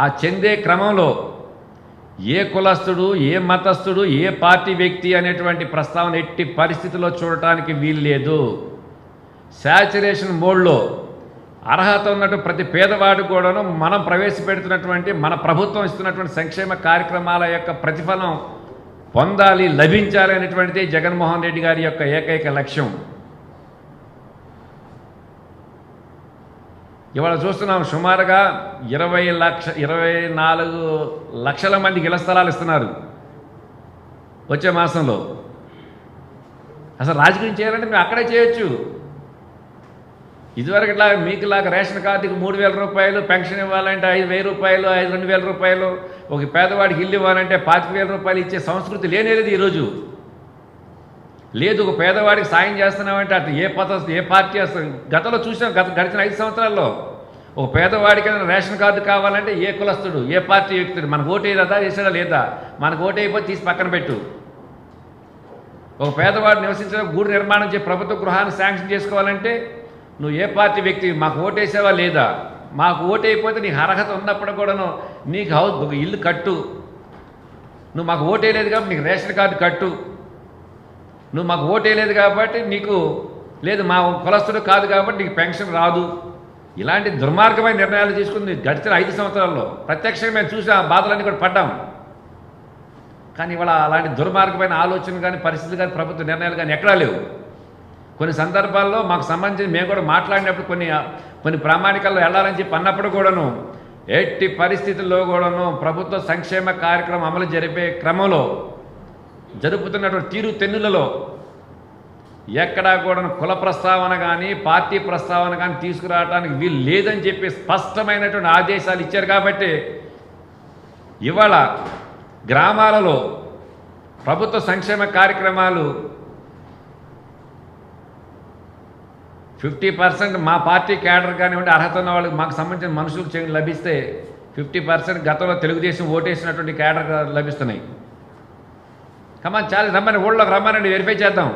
ఆ చెందే క్రమంలో ఏ కులస్తుడు, ఏ మతస్థుడు, ఏ పార్టీ వ్యక్తి అనేటువంటి ప్రస్తావన ఎట్టి పరిస్థితుల్లో చూడటానికి వీలు లేదు. శాచురేషన్ మోడ్లో అర్హత ఉన్నట్టు ప్రతి పేదవాడు కూడాను మనం ప్రవేశపెడుతున్నటువంటి మన ప్రభుత్వం ఇస్తున్నటువంటి సంక్షేమ కార్యక్రమాల యొక్క ప్రతిఫలం పొందాలి, లభించాలి అనేటువంటిది జగన్మోహన్ రెడ్డి గారి యొక్క ఏకైక లక్ష్యం. ఇవాళ చూస్తున్నాం సుమారుగా 24 లక్షల మందికి ఇళ్ల స్థలాలు ఇస్తున్నారు వచ్చే మాసంలో. అసలు రాజకీయం చేయాలంటే మేము అక్కడే చేయొచ్చు. ఇదివరకు ఇట్లా మీకులాగా రేషన్ కార్డుకి 3,000 రూపాయలు పెన్షన్ ఇవ్వాలంటే 5,000 రూపాయలు, 2,000 రూపాయలు, ఒక పేదవాడికి ఇల్లు ఇవ్వాలంటే 25,000 రూపాయలు ఇచ్చే సంస్కృతి లేనేది ఈరోజు లేదు. ఒక పేదవాడికి సాయం చేస్తున్నామంటే అటు ఏ పార్టీ వస్తుంది. గతంలో చూసాం, గడిచిన 5 సంవత్సరాల్లో ఒక పేదవాడికి రేషన్ కార్డు కావాలంటే ఏ కులస్తుడు, ఏ పార్టీ వ్యక్తుడు మనకు ఓటు వేయదా, వేసాడా లేదా, మనకు ఓటు అయిపోతే తీసి పక్కన పెట్టు. ఒక పేదవాడు నివసించిన గూడు నిర్మాణం చేసి ప్రభుత్వ గృహాన్ని శాంక్షన్ చేసుకోవాలంటే నువ్వు ఏ పార్టీ వ్యక్తి, మాకు ఓటేసావా లేదా, మాకు ఓటు అయిపోతే నీకు అర్హత ఉన్నప్పుడు కూడాను నీకు ఒక ఇల్లు కట్టు, నువ్వు మాకు ఓటేయలేదు కాబట్టి నీకు రేషన్ కార్డు కట్టు, నువ్వు మాకు ఓటేయలేదు కాబట్టి నీకు లేదు, మా కులస్తుడు కాదు కాబట్టి నీకు పెన్షన్ రాదు. ఇలాంటి దుర్మార్గమైన నిర్ణయాలు తీసుకుంది గడిచిన 5 సంవత్సరాల్లో. ప్రత్యక్షంగా మేము చూసి ఆ బాధలన్నీ కూడా పడ్డాం. కానీ ఇవాళ అలాంటి దుర్మార్గమైన ఆలోచనలు కానీ పరిస్థితులు కానీ ప్రభుత్వ నిర్ణయాలు కానీ ఎక్కడా లేవు. కొన్ని సందర్భాల్లో మాకు సంబంధించి మేము కూడా మాట్లాడినప్పుడు కొన్ని ప్రామాణికాల్లో వెళ్ళాలని చెప్పి అన్నప్పుడు కూడాను ఎట్టి పరిస్థితుల్లో కూడాను ప్రభుత్వ సంక్షేమ కార్యక్రమం అమలు జరిపే క్రమంలో జరుపుతున్నటువంటి తీరు తెన్నులలో ఎక్కడా కూడా కుల ప్రస్తావన కానీ పార్టీ ప్రస్తావన కానీ తీసుకురావడానికి వీలు లేదని చెప్పి స్పష్టమైనటువంటి ఆదేశాలు ఇచ్చారు. కాబట్టి ఇవాళ గ్రామాలలో ప్రభుత్వ సంక్షేమ కార్యక్రమాలు 50% మా పార్టీ క్యాడర్ కానివ్వండి, అర్హత ఉన్న వాళ్ళకి మాకు సంబంధించిన మనుషులకు లభిస్తే 50% గతంలో తెలుగుదేశం ఓటేసినటువంటి క్యాడర్ లభిస్తున్నాయి. కమాన్ చాలా రమ్మని ఊళ్ళోకి రమ్మనండి, వెరిఫై చేద్దాం.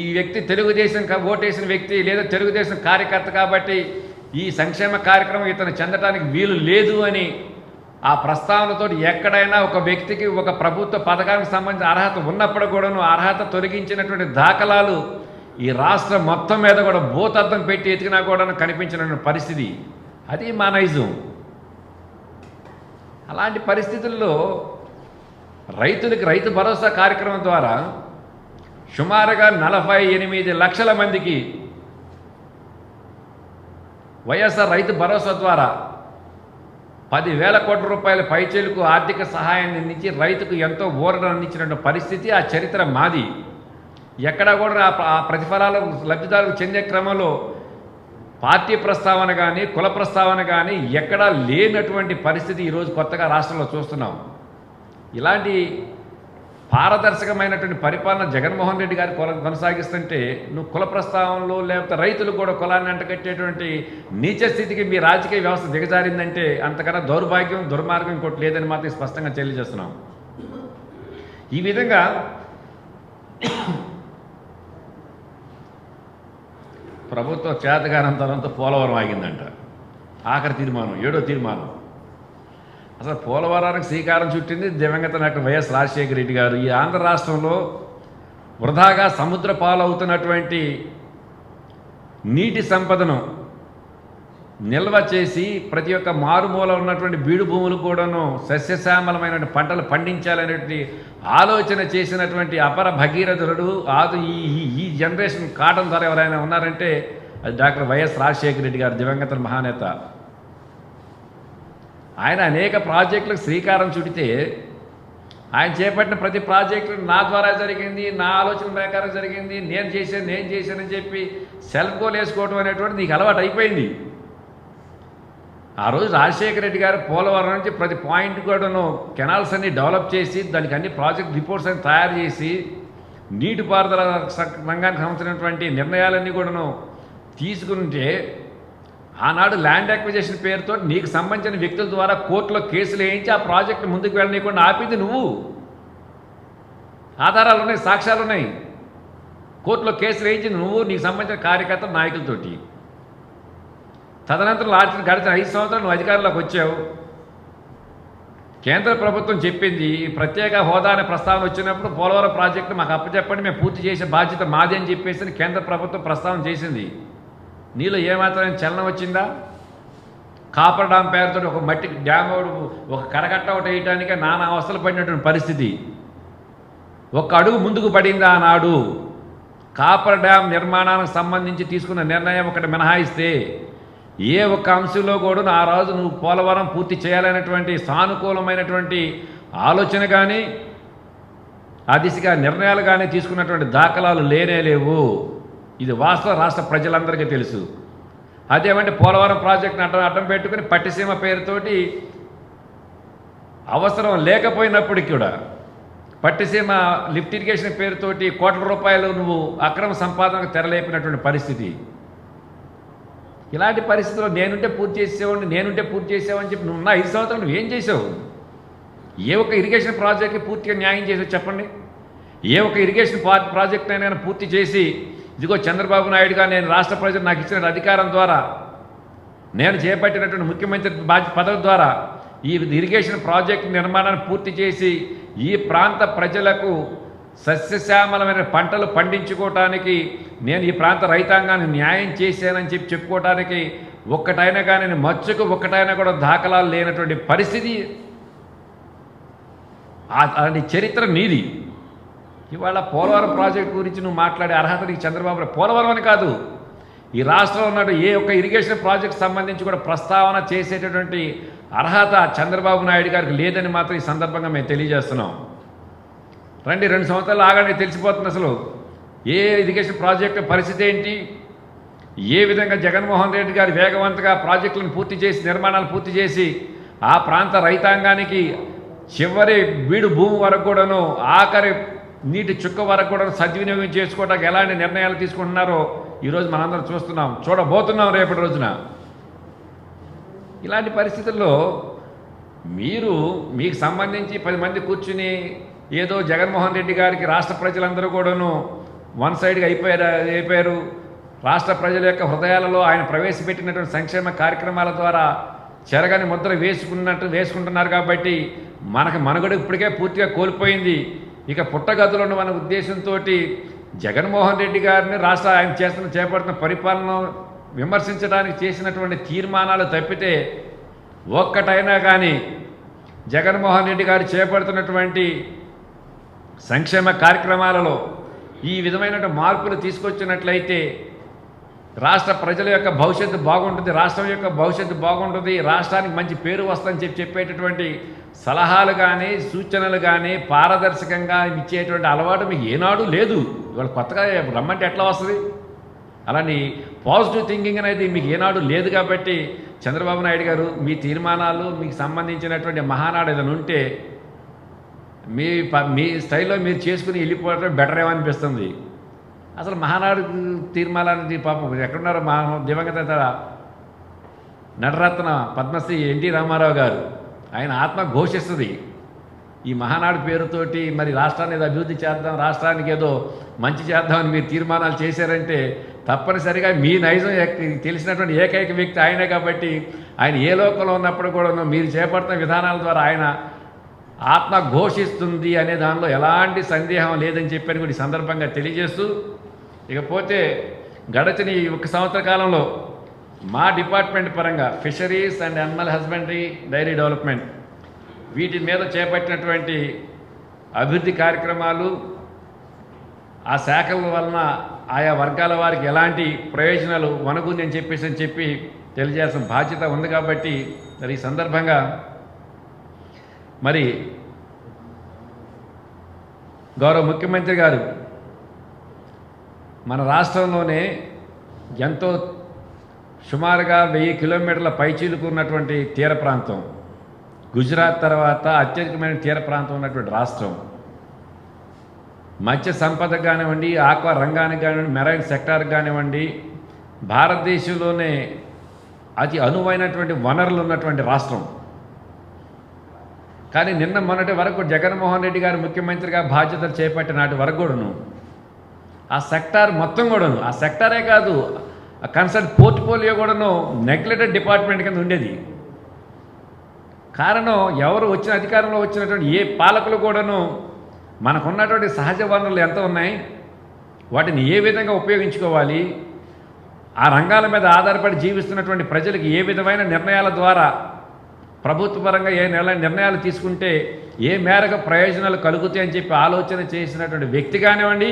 ఈ వ్యక్తి తెలుగుదేశం ఓటేసిన వ్యక్తి లేదా తెలుగుదేశం కార్యకర్త కాబట్టి ఈ సంక్షేమ కార్యక్రమం ఇతను చెందడానికి వీలు లేదు అని ఆ ప్రస్తావనతో ఎక్కడైనా ఒక వ్యక్తికి ఒక ప్రభుత్వ పథకానికి సంబంధించిన అర్హత ఉన్నప్పుడు కూడాను అర్హత తొలగించినటువంటి దాఖలాలు ఈ రాష్ట్రం మొత్తం మీద కూడా భూతద్దం పెట్టి ఎతికినా కూడా కనిపించిన పరిస్థితి. అది మా నైజం. అలాంటి పరిస్థితుల్లో రైతులకి రైతు భరోసా కార్యక్రమం ద్వారా సుమారుగా 48 లక్షల మందికి వైఎస్ఆర్ రైతు భరోసా ద్వారా 10,000 కోట్ల రూపాయల పైచేలకు ఆర్థిక సహాయాన్ని అందించి రైతుకు ఎంతో ఊరట అందించినటువంటి పరిస్థితి ఆ చరిత్ర మాది. ఎక్కడా కూడా ఆ ప్రతిఫలాలు లబ్ధిదారులకు చెందే క్రమంలో పార్టీ ప్రస్తావన కానీ కుల ప్రస్తావన కానీ ఎక్కడా లేనటువంటి పరిస్థితి ఈరోజు కొత్తగా రాష్ట్రంలో చూస్తున్నాం. ఇలాంటి పారదర్శకమైనటువంటి పరిపాలన జగన్మోహన్ రెడ్డి గారు కొనసాగిస్తుంటే నువ్వు కుల ప్రస్తావనలో లేకపోతే రైతులు కూడా కులాన్ని అంటకట్టేటువంటి నీచ స్థితికి మీ రాజకీయ వ్యవస్థ దిగజారిందంటే అంతకన్నా దౌర్భాగ్యం దుర్మార్గం ఇంకోటి లేదని మాత్రం స్పష్టంగా తెలియజేస్తున్నాం. ఈ విధంగా ప్రభుత్వ చేతగానంతరంతో పోలవరం ఆగిందంట. ఆఖరి తీర్మానం 7వ తీర్మానం. అసలు పోలవరానికి శ్రీకారం చుట్టింది దివంగత నటుడు వైఎస్ రాజశేఖర రెడ్డి గారు. ఈ ఆంధ్ర రాష్ట్రంలో వృధాగా సముద్ర పాలవుతున్నటువంటి నీటి సంపదను నిల్వ చేసి ప్రతి ఒక్క మారుమూల ఉన్నటువంటి బీడు భూములు కూడాను సస్యశ్యామలమైన పంటలు పండించాలనేటువంటి ఆలోచన చేసినటువంటి అపర భగీరథుడు ఈ జనరేషన్ కాటన్ ద్వారా ఎవరైనా ఉన్నారంటే అది డాక్టర్ వైఎస్ రాజశేఖర రెడ్డి గారు, దివంగత మహానేత. ఆయన అనేక ప్రాజెక్టులకు శ్రీకారం చుడితే ఆయన చేపట్టిన ప్రతి ప్రాజెక్టు నా ద్వారా జరిగింది, నా ఆలోచన ప్రకారం జరిగింది, నేను చేశానని చెప్పి సెల్ఫ్ గోల్ వేసుకోవడం అనేటువంటి నీకు అలవాటు అయిపోయింది. ఆ రోజు రాజశేఖర రెడ్డి గారు పోలవరం నుంచి ప్రతి పాయింట్ కూడాను కెనాల్స్ అన్ని డెవలప్ చేసి దానికి అన్ని ప్రాజెక్ట్ రిపోర్ట్స్ అన్ని తయారు చేసి నీటిపారుదల రంగానికి సంబంధించినటువంటి నిర్ణయాలన్నీ కూడాను తీసుకుంటే ఆనాడు ల్యాండ్ అక్విజిషన్ పేరుతో నీకు సంబంధించిన వ్యక్తుల ద్వారా కోర్టులో కేసులు వేయించి ఆ ప్రాజెక్టు ముందుకు వెళ్ళనీయకుండా ఆపింది నువ్వు. ఆధారాలు ఉన్నాయి, సాక్ష్యాలు ఉన్నాయి. కోర్టులో కేసులు వేయించింది నువ్వు, నీకు సంబంధించిన కార్యకర్త నాయకులతోటి. తదనంతరం గడిచిన 5 సంవత్సరాలు నువ్వు అధికారంలోకి వచ్చావు. కేంద్ర ప్రభుత్వం చెప్పింది ప్రత్యేక హోదా అనే ప్రస్తావన వచ్చినప్పుడు పోలవరం ప్రాజెక్టు మాకు అప్పచెప్పండి, మేము పూర్తి చేసే బాధ్యత మాది అని చెప్పేసి కేంద్ర ప్రభుత్వం ప్రస్తావన చేసింది. నీలో ఏమాత్రం చలనం వచ్చిందా? కాపర్ డ్యామ్ పేరుతో ఒక మట్టి డ్యామ్ ఒక కరకట్ట ఒకటి వేయటానికే నానా అవస్థలు పడినటువంటి పరిస్థితి. ఒక అడుగు ముందుకు పడిందా ఆనాడు? కాపర్ డ్యామ్ నిర్మాణానికి సంబంధించి తీసుకున్న నిర్ణయం ఒకటి మినహాయిస్తే ఏ ఒక్క అంశంలో కూడా ఆ రోజు నువ్వు పోలవరం పూర్తి చేయాలనేటువంటి సానుకూలమైనటువంటి ఆలోచన కానీ ఆ దిశగా నిర్ణయాలు కానీ తీసుకున్నటువంటి దాఖలాలు లేవు. ఇది వాస్తవ రాష్ట్ర ప్రజలందరికీ తెలుసు. అదేమంటే పోలవరం ప్రాజెక్టుని అడ్డం పెట్టుకుని పట్టిసీమ పేరుతోటి అవసరం లేకపోయినప్పటికీ కూడా పట్టిసీమ లిఫ్ట్ ఇరిగేషన్ పేరుతోటి కోట్ల రూపాయలు నువ్వు అక్రమ సంపాదనకు తెరలేపినటువంటి పరిస్థితి. ఇలాంటి పరిస్థితుల్లో నేనుంటే పూర్తి చేసేవాడిని చెప్పి నువ్వు 5 సంవత్సరాలు నువ్వేం చేసావు? ఏ ఒక్క ఇరిగేషన్ ప్రాజెక్ట్కి పూర్తిగా న్యాయం చేసావు చెప్పండి? ఏ ఒక్క ఇరిగేషన్ ప్రాజెక్ట్ అయినా పూర్తి చేసి ఇదిగో చంద్రబాబు నాయుడుగా నేను రాష్ట్ర ప్రజలు నాకు ఇచ్చిన అధికారం ద్వారా నేను చేపట్టినటువంటి ముఖ్యమంత్రి పదవి ద్వారా ఈ ఇరిగేషన్ ప్రాజెక్టు నిర్మాణాన్ని పూర్తి చేసి ఈ ప్రాంత ప్రజలకు సస్యశ్యామలమైన పంటలు పండించుకోవటానికి నేను ఈ ప్రాంత రైతాంగాన్ని న్యాయం చేశానని చెప్పుకోవటానికి ఒక్కటైనా కానీ మచ్చుకు ఒక్కటైనా కూడా దాఖలాలు లేనటువంటి పరిస్థితి. అలాంటి చరిత్ర నీది. ఇవాళ పోలవరం ప్రాజెక్టు గురించి నువ్వు మాట్లాడే అర్హత నీకు చంద్రబాబు పోలవరం అని కాదు, ఈ రాష్ట్రంలో ఉన్నట్టు ఏ ఒక్క ఇరిగేషన్ ప్రాజెక్టు సంబంధించి కూడా ప్రస్తావన చేసేటటువంటి అర్హత చంద్రబాబు నాయుడు గారికి లేదని మాత్రం ఈ సందర్భంగా మేము తెలియజేస్తున్నాం. రండి 2 సంవత్సరాలు ఆగండి, తెలిసిపోతుంది అసలు ఏ ఇరిగేషన్ ప్రాజెక్టు పరిస్థితి ఏంటి, ఏ విధంగా జగన్మోహన్ రెడ్డి గారు వేగవంతంగా ప్రాజెక్టులను పూర్తి చేసి నిర్మాణాలు పూర్తి చేసి ఆ ప్రాంత రైతాంగానికి చివరి బీడు భూమి వరకు కూడాను ఆఖరి నీటి చుక్క వరకు కూడా సద్వినియోగం చేసుకోవడానికి ఎలాంటి నిర్ణయాలు తీసుకుంటున్నారో ఈరోజు మనందరం చూస్తున్నాం, చూడబోతున్నాం రేపటి రోజున. ఇలాంటి పరిస్థితుల్లో మీకు సంబంధించి 10 మంది కూర్చుని ఏదో జగన్మోహన్ రెడ్డి గారికి రాష్ట్ర ప్రజలందరూ కూడాను వన్ సైడ్గా అయిపోయారు. రాష్ట్ర ప్రజల యొక్క హృదయాలలో ఆయన ప్రవేశపెట్టినటువంటి సంక్షేమ కార్యక్రమాల ద్వారా చెరగని ముద్ర వేసుకుంటున్నారు కాబట్టి మనకు మనుగడ ఇప్పటికే పూర్తిగా కోల్పోయింది. ఇక పుట్టగదులను మన ఉద్దేశంతో జగన్మోహన్ రెడ్డి గారిని ఆయన చేపడుతున్న పరిపాలన విమర్శించడానికి చేసినటువంటి తీర్మానాలు తప్పితే ఒక్కటైనా కానీ జగన్మోహన్ రెడ్డి గారు చేపడుతున్నటువంటి సంక్షేమ కార్యక్రమాలలో ఈ విధమైన మార్పులు తీసుకొచ్చినట్లయితే రాష్ట్ర ప్రజల యొక్క భవిష్యత్తు బాగుంటుంది, రాష్ట్రం యొక్క భవిష్యత్తు బాగుంటుంది, రాష్ట్రానికి మంచి పేరు వస్తుందని చెప్పేటటువంటి సలహాలు కానీ సూచనలు కానీ పారదర్శకంగా ఇచ్చేటువంటి అలవాటు మీకు ఏనాడు లేదు. ఇవాళ కొత్తగా రమ్మంటే ఎట్లా వస్తుంది? అలాని పాజిటివ్ థింకింగ్ అనేది మీకు ఏనాడు లేదు. కాబట్టి చంద్రబాబు నాయుడు గారు మీ తీర్మానాలు మీకు సంబంధించినటువంటి మహానాడు ఏదైనా ఉంటే మీ స్టైల్లో మీరు చేసుకుని వెళ్ళిపోవడం బెటర్ ఏమనిపిస్తుంది. అసలు మహానాడు తీర్మానాన్ని పాపం ఎక్కడున్నారో దివంగత నటరత్న పద్మశ్రీ ఎన్టీ రామారావు గారు, ఆయన ఆత్మ ఘోషిస్తుంది ఈ మహానాడు పేరుతోటి మరి రాష్ట్రాన్ని ఏదో అభివృద్ధి చేద్దాం, రాష్ట్రానికి ఏదో మంచి చేద్దామని మీరు తీర్మానాలు చేశారంటే తప్పనిసరిగా మీ నైజం తెలిసినటువంటి ఏకైక వ్యక్తి ఆయనే. కాబట్టి ఆయన ఏ లోకంలో ఉన్నప్పుడు కూడా మీరు చేపడుతున్న విధానాల ద్వారా ఆయన ఆత్మ ఘోషిస్తుంది అనే దానిలో ఎలాంటి సందేహం లేదని చెప్పని కూడా ఈ సందర్భంగా తెలియజేస్తూ, ఇకపోతే గడచిన ఈ 1 సంవత్సర కాలంలో మా డిపార్ట్మెంట్ పరంగా fisheries and animal husbandry, dairy development వీటి మీద చేపట్టినటువంటి అభివృద్ధి కార్యక్రమాలు ఆ శాఖల వలన ఆయా వర్గాల వారికి ఎలాంటి ప్రయోజనాలు వనగుందని చెప్పి తెలియజేయాల్సిన బాధ్యత ఉంది. కాబట్టి మరి ఈ సందర్భంగా మరి గౌరవ ముఖ్యమంత్రి గారు మన రాష్ట్రంలోనే ఎంతో సుమారుగా 1000 కిలోమీటర్ల పైచీలుకున్నటువంటి తీర ప్రాంతం, గుజరాత్ తర్వాత అత్యధికమైన తీర ప్రాంతం ఉన్నటువంటి రాష్ట్రం, మత్స్య సంపద కానివ్వండి, ఆక్వా రంగానికి కానివ్వండి, మెరైన్ సెక్టార్కి కానివ్వండి, భారతదేశంలోనే అతి అనువైనటువంటి వనరులు ఉన్నటువంటి రాష్ట్రం. కానీ నిన్న మొన్నటి వరకు జగన్మోహన్ రెడ్డి గారు ముఖ్యమంత్రిగా బాధ్యతలు చేపట్టిన నాటి వరకు కూడాను ఆ సెక్టార్ మొత్తం కూడాను, ఆ సెక్టారే కాదు ఆ కన్సర్న్ పోర్ట్ఫోలియో కూడాను నెగ్లెక్టెడ్ డిపార్ట్మెంట్ కింద ఉండేది. కారణం ఎవరు అధికారంలో వచ్చినటువంటి ఏ పాలకులు కూడాను మనకున్నటువంటి సహజ వనరులు ఎంత ఉన్నాయి, వాటిని ఏ విధంగా ఉపయోగించుకోవాలి, ఆ రంగాల మీద ఆధారపడి జీవిస్తున్నటువంటి ప్రజలకు ఏ విధమైన నిర్ణయాల ద్వారా ప్రభుత్వపరంగా నిర్ణయాలు తీసుకుంటే ఏ మేరకు ప్రయోజనాలు కలుగుతాయని చెప్పి ఆలోచన చేసినటువంటి వ్యక్తి కానివ్వండి,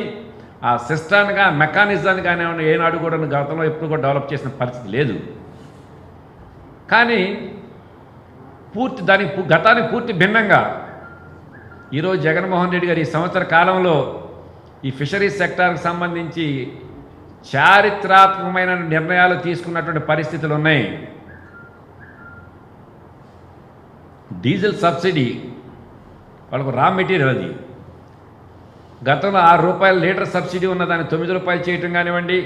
ఆ సిస్టాన్ని మెకానిజాన్ని కానివ్వండి ఏనాడు కూడా గతంలో ఎప్పుడు కూడా డెవలప్ చేసిన పరిస్థితి లేదు. కానీ గతానికి పూర్తి భిన్నంగా ఈరోజు జగన్మోహన్ రెడ్డి గారు ఈ సంవత్సర కాలంలో ఈ ఫిషరీస్ సెక్టార్కి సంబంధించి చారిత్రాత్మకమైన నిర్ణయాలు తీసుకున్నటువంటి పరిస్థితులు ఉన్నాయి. డీజిల్ సబ్సిడీ వాళ్ళకు రా మెటీరియల్, అది గతంలో ₹6 లీటర్ సబ్సిడీ ఉన్నదాన్ని ₹9 చేయటం కానివ్వండి,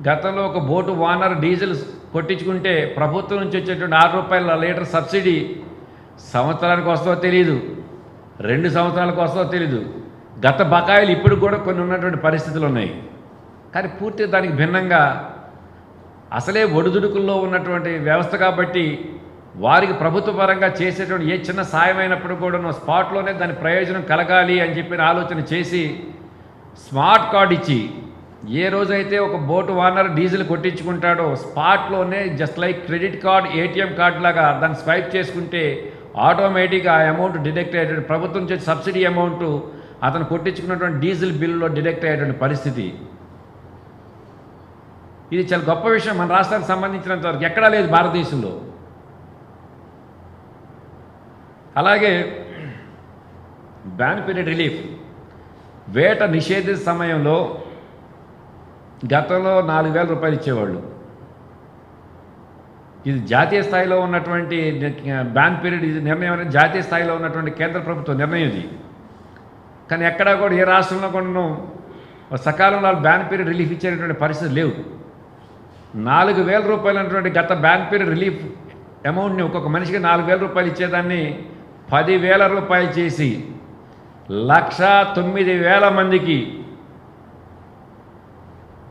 గతంలో ఒక బోటు ఓనర్ డీజిల్ కొట్టించుకుంటే ప్రభుత్వం నుంచి వచ్చేటువంటి ₹6 లీటర్ సబ్సిడీ సంవత్సరానికి వస్తుందో తెలియదు, 2 సంవత్సరాలకు వస్తుందో తెలియదు. గత బకాయిలు ఇప్పుడు కూడా కొన్ని ఉన్నటువంటి పరిస్థితులు ఉన్నాయి. కానీ పూర్తిగా దానికి భిన్నంగా అసలే ఒడిదుడుకుల్లో ఉన్నటువంటి వ్యవస్థ కాబట్టి వారికి ప్రభుత్వ పరంగా చేసేటువంటి ఏ చిన్న సాయం అయినప్పుడు కూడా స్పాట్లోనే దాని ప్రయోజనం కలగాలి అని చెప్పిన ఆలోచన చేసి స్మార్ట్ కార్డ్ ఇచ్చి ఏ రోజైతే ఒక బోటు ఓనర్ డీజిల్ కొట్టించుకుంటాడో స్పాట్లోనే just like credit card, ATM card లాగా దాన్ని స్వైప్ చేసుకుంటే ఆటోమేటిక్గా ఆ అమౌంట్ డిడక్ట్ అయ్యేటువంటి ప్రభుత్వం నుంచి సబ్సిడీ అమౌంట్ అతను కొట్టించుకున్నటువంటి డీజిల్ బిల్లులో డిడక్ట్ అయ్యేటువంటి పరిస్థితి. ఇది చాలా గొప్ప విషయం. మన రాష్ట్రానికి సంబంధించినంత వరకు ఎక్కడా లేదు భారతదేశంలో. అలాగే బ్యాన్ పీరియడ్ రిలీఫ్, వేట నిషేధిత సమయంలో గతంలో ₹4,000 ఇచ్చేవాళ్ళు. ఇది జాతీయ స్థాయిలో ఉన్నటువంటి బ్యాన్ పీరియడ్, ఇది నిర్ణయం అనేది జాతీయ స్థాయిలో ఉన్నటువంటి కేంద్ర ప్రభుత్వ నిర్ణయం. ఇది కానీ ఎక్కడా కూడా ఏ రాష్ట్రంలో కూడా సకాలంలో బ్యాన్ పీరియడ్ రిలీఫ్ ఇచ్చేటటువంటి పరిస్థితి లేవు. 4,000 రూపాయలు అన్నటువంటి గత బ్యాన్ పీరియడ్ రిలీఫ్ అమౌంట్ని ఒక్కొక్క మనిషికి 4,000 రూపాయలు ఇచ్చేదాన్ని 10,000 రూపాయలు చేసి 1,09,000 మందికి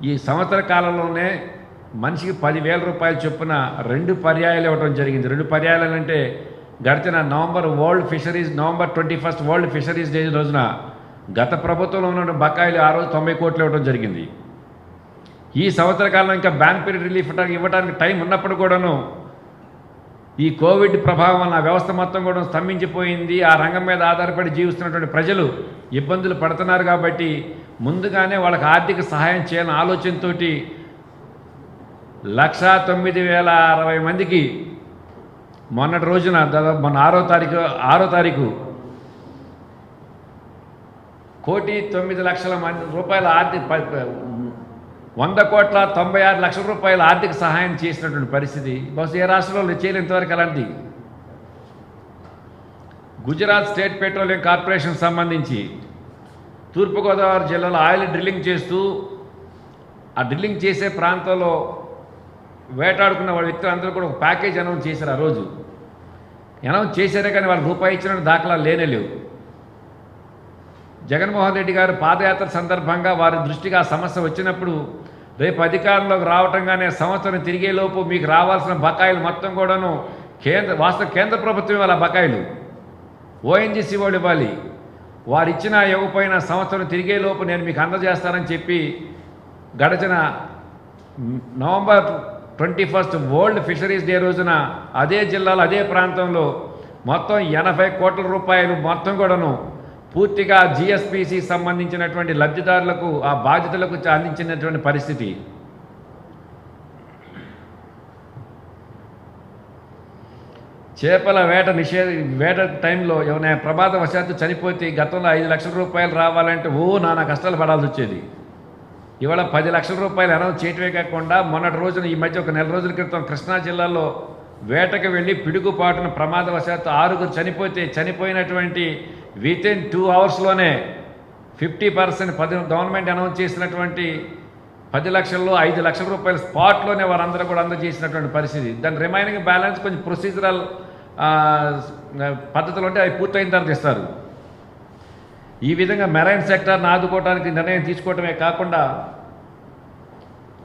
ఈ సంవత్సర కాలంలోనే మనిషికి 10,000 రూపాయలు చొప్పున 2 పర్యాయాలు ఇవ్వడం జరిగింది. 2 పర్యాయాలు అంటే గడిచిన నవంబర్ 21 వరల్డ్ ఫిషరీస్ డే రోజున గత ప్రభుత్వంలో ఉన్న బకాయిలు ఆ రోజు 90 కోట్లు ఇవ్వడం జరిగింది. ఈ సంవత్సర కాలంలో ఇంకా బ్యాన్ పీరియడ్ రిలీఫ్ ఇవ్వడానికి టైం ఉన్నప్పుడు కూడాను ఈ కోవిడ్ ప్రభావం వల్ల వ్యవస్థ మొత్తం కూడా స్తంభించిపోయింది. ఆ రంగం మీద ఆధారపడి జీవిస్తున్నటువంటి ప్రజలు ఇబ్బందులు పడుతున్నారు. కాబట్టి ముందుగానే వాళ్ళకి ఆర్థిక సహాయం చేయాలని ఆలోచనతో 1,09,060 మందికి మొన్నటి రోజున దాదాపు మొన్న 6వ తారీఖు 1,09,00,000 రూపాయల ఆర్థిక 100,96,00,000 రూపాయల ఆర్థిక సహాయం చేసినటువంటి పరిస్థితి బహుశా ఏ రాష్ట్రంలో చేయలేదు ఇంతవరకు. అలాంటి గుజరాత్ స్టేట్ పెట్రోలియం కార్పొరేషన్ సంబంధించి తూర్పుగోదావరి జిల్లాలో ఆయిల్ డ్రిల్లింగ్ చేస్తూ ఆ డ్రిల్లింగ్ చేసే ప్రాంతంలో వేటాడుకున్న వాళ్ళ వ్యక్తులందరూ కూడా ఒక ప్యాకేజ్ అనౌన్స్ చేశారు. ఆ రోజు అనౌన్స్ చేశారే కానీ వాళ్ళు రూపాయి ఇచ్చిన దాఖలా లేవు. జగన్మోహన్ రెడ్డి గారు పాదయాత్ర సందర్భంగా వారి దృష్టికి ఆ సమస్య వచ్చినప్పుడు రేపు అధికారంలోకి రావటంగానే సంవత్సరం తిరిగేలోపు మీకు రావాల్సిన బకాయిలు మొత్తం కూడాను కేంద్ర ప్రభుత్వం ఇవ్వాలి. ఆ బకాయిలు ఓఎన్జీసీ వాళ్ళు ఇవ్వాలి. వారు ఇచ్చినా ఇవ్వకపోయినా సంవత్సరం తిరిగేలోపు నేను మీకు అందజేస్తానని చెప్పి గడిచిన నవంబర్ 21 వరల్డ్ ఫిషరీస్ డే రోజున అదే జిల్లాలో అదే ప్రాంతంలో మొత్తం 80 కోట్ల రూపాయలు మొత్తం కూడాను పూర్తిగా జిఎస్పిసి సంబంధించినటువంటి లబ్ధిదారులకు ఆ బాధ్యతలకు అందించినటువంటి పరిస్థితి. చేపల వేట టైంలో ఏమైనా ప్రమాదవశాత్తు చనిపోతే గతంలో 5 లక్షల రూపాయలు రావాలంటే నానా కష్టాలు పడాల్సి వచ్చేది. ఇవాళ 10 లక్షల రూపాయలు అనౌన్స్ చేయటమే కాకుండా మొన్నటి రోజున ఈ మధ్య ఒక నెల రోజుల క్రితం కృష్ణా జిల్లాలో వేటకు వెళ్ళి పిడుగుపాటున ప్రమాదవశాత్తు 6 చనిపోతే చనిపోయినటువంటి వితిన్ 2 అవర్స్లోనే 50% గవర్నమెంట్ అనౌన్స్ చేసినటువంటి 10 లక్షల్లో 5 లక్షల రూపాయల స్పాట్లోనే వారందరూ కూడా అందజేసినటువంటి పరిస్థితి. దాని రిమైనింగ్ బ్యాలెన్స్ కొంచెం ప్రొసీజరల్ పద్ధతులు ఉంటే అవి పూర్తయిన తర్వాత ఇస్తారు. ఈ విధంగా మెరైన్ సెక్టార్ని ఆదుకోవడానికి నిర్ణయం తీసుకోవటమే కాకుండా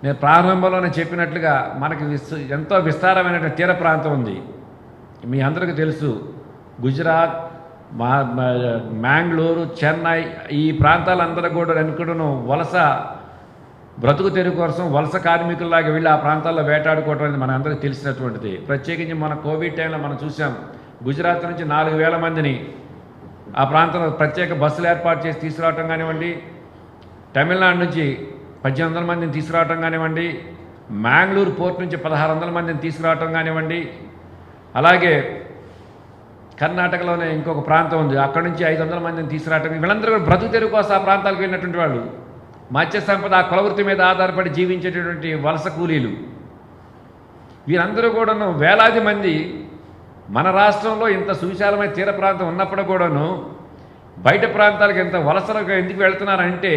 నేను ప్రారంభంలోనే చెప్పినట్లుగా మనకి ఎంతో విస్తారమైనటువంటి తీర ప్రాంతం ఉంది. మీ అందరికీ తెలుసు గుజరాత్, మ్యాంగ్లూరు, చెన్నై ఈ ప్రాంతాలందరూ కూడా అనుకును వలస బ్రతుకు తెరువు కోసం వలస కార్మికుల్లాగా వెళ్ళి ఆ ప్రాంతాల్లో వేటాడుకోవటం అనేది మన అందరికీ తెలిసినటువంటిది. ప్రత్యేకించి మన కోవిడ్ టైంలో మనం చూసాం. గుజరాత్ నుంచి 4,000 మందిని ఆ ప్రాంతంలో ప్రత్యేక బస్సులు ఏర్పాటు చేసి తీసుకురావటం కానివ్వండి, తమిళనాడు నుంచి 1,800 మందిని తీసుకురావటం కానివ్వండి, మ్యాంగ్లూరు పోర్ట్ నుంచి 1,600 మందిని తీసుకురావటం కానివ్వండి, అలాగే కర్ణాటకలోనే ఇంకొక ప్రాంతం ఉంది అక్కడ నుంచి 500 మందిని తీసుకురావటం. వీళ్ళందరూ కూడా బ్రతుకు తెరువు కోసం ఆ ప్రాంతాలకు వెళ్ళినటువంటి వాళ్ళు మత్స్య సంపద ఆ కులవృత్తి మీద ఆధారపడి జీవించేటటువంటి వలస కూలీలు వీరందరూ కూడాను వేలాది మంది మన రాష్ట్రంలో ఇంత సువిశాలమైన తీర ప్రాంతం ఉన్నప్పుడు కూడాను బయట ప్రాంతాలకు ఎంత వలసలుగా ఎందుకు వెళ్తున్నారంటే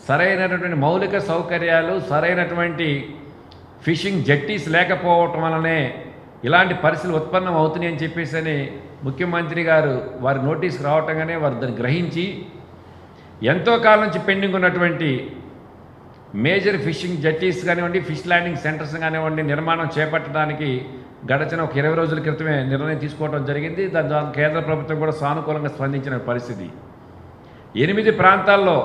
సరైనటువంటి మౌలిక సౌకర్యాలు, సరైనటువంటి ఫిషింగ్ జట్టీస్ లేకపోవటం వల్లనే ఇలాంటి పరిస్థితులు ఉత్పన్నం అవుతున్నాయి అని చెప్పేసి ముఖ్యమంత్రి గారు వారి నోటీస్కి రావటంగానే వారు దాన్ని గ్రహించి ఎంతో కాలం నుంచి పెండింగ్ ఉన్నటువంటి మేజర్ ఫిషింగ్ జట్టీస్ కానివ్వండి, ఫిష్ ల్యాండింగ్ సెంటర్స్ కానివ్వండి నిర్మాణం చేపట్టడానికి గడచిన ఒక 20 రోజుల క్రితమే నిర్ణయం తీసుకోవడం జరిగింది. దాని కేంద్ర ప్రభుత్వం కూడా సానుకూలంగా స్పందించిన పరిస్థితి. 8 ప్రాంతాల్లో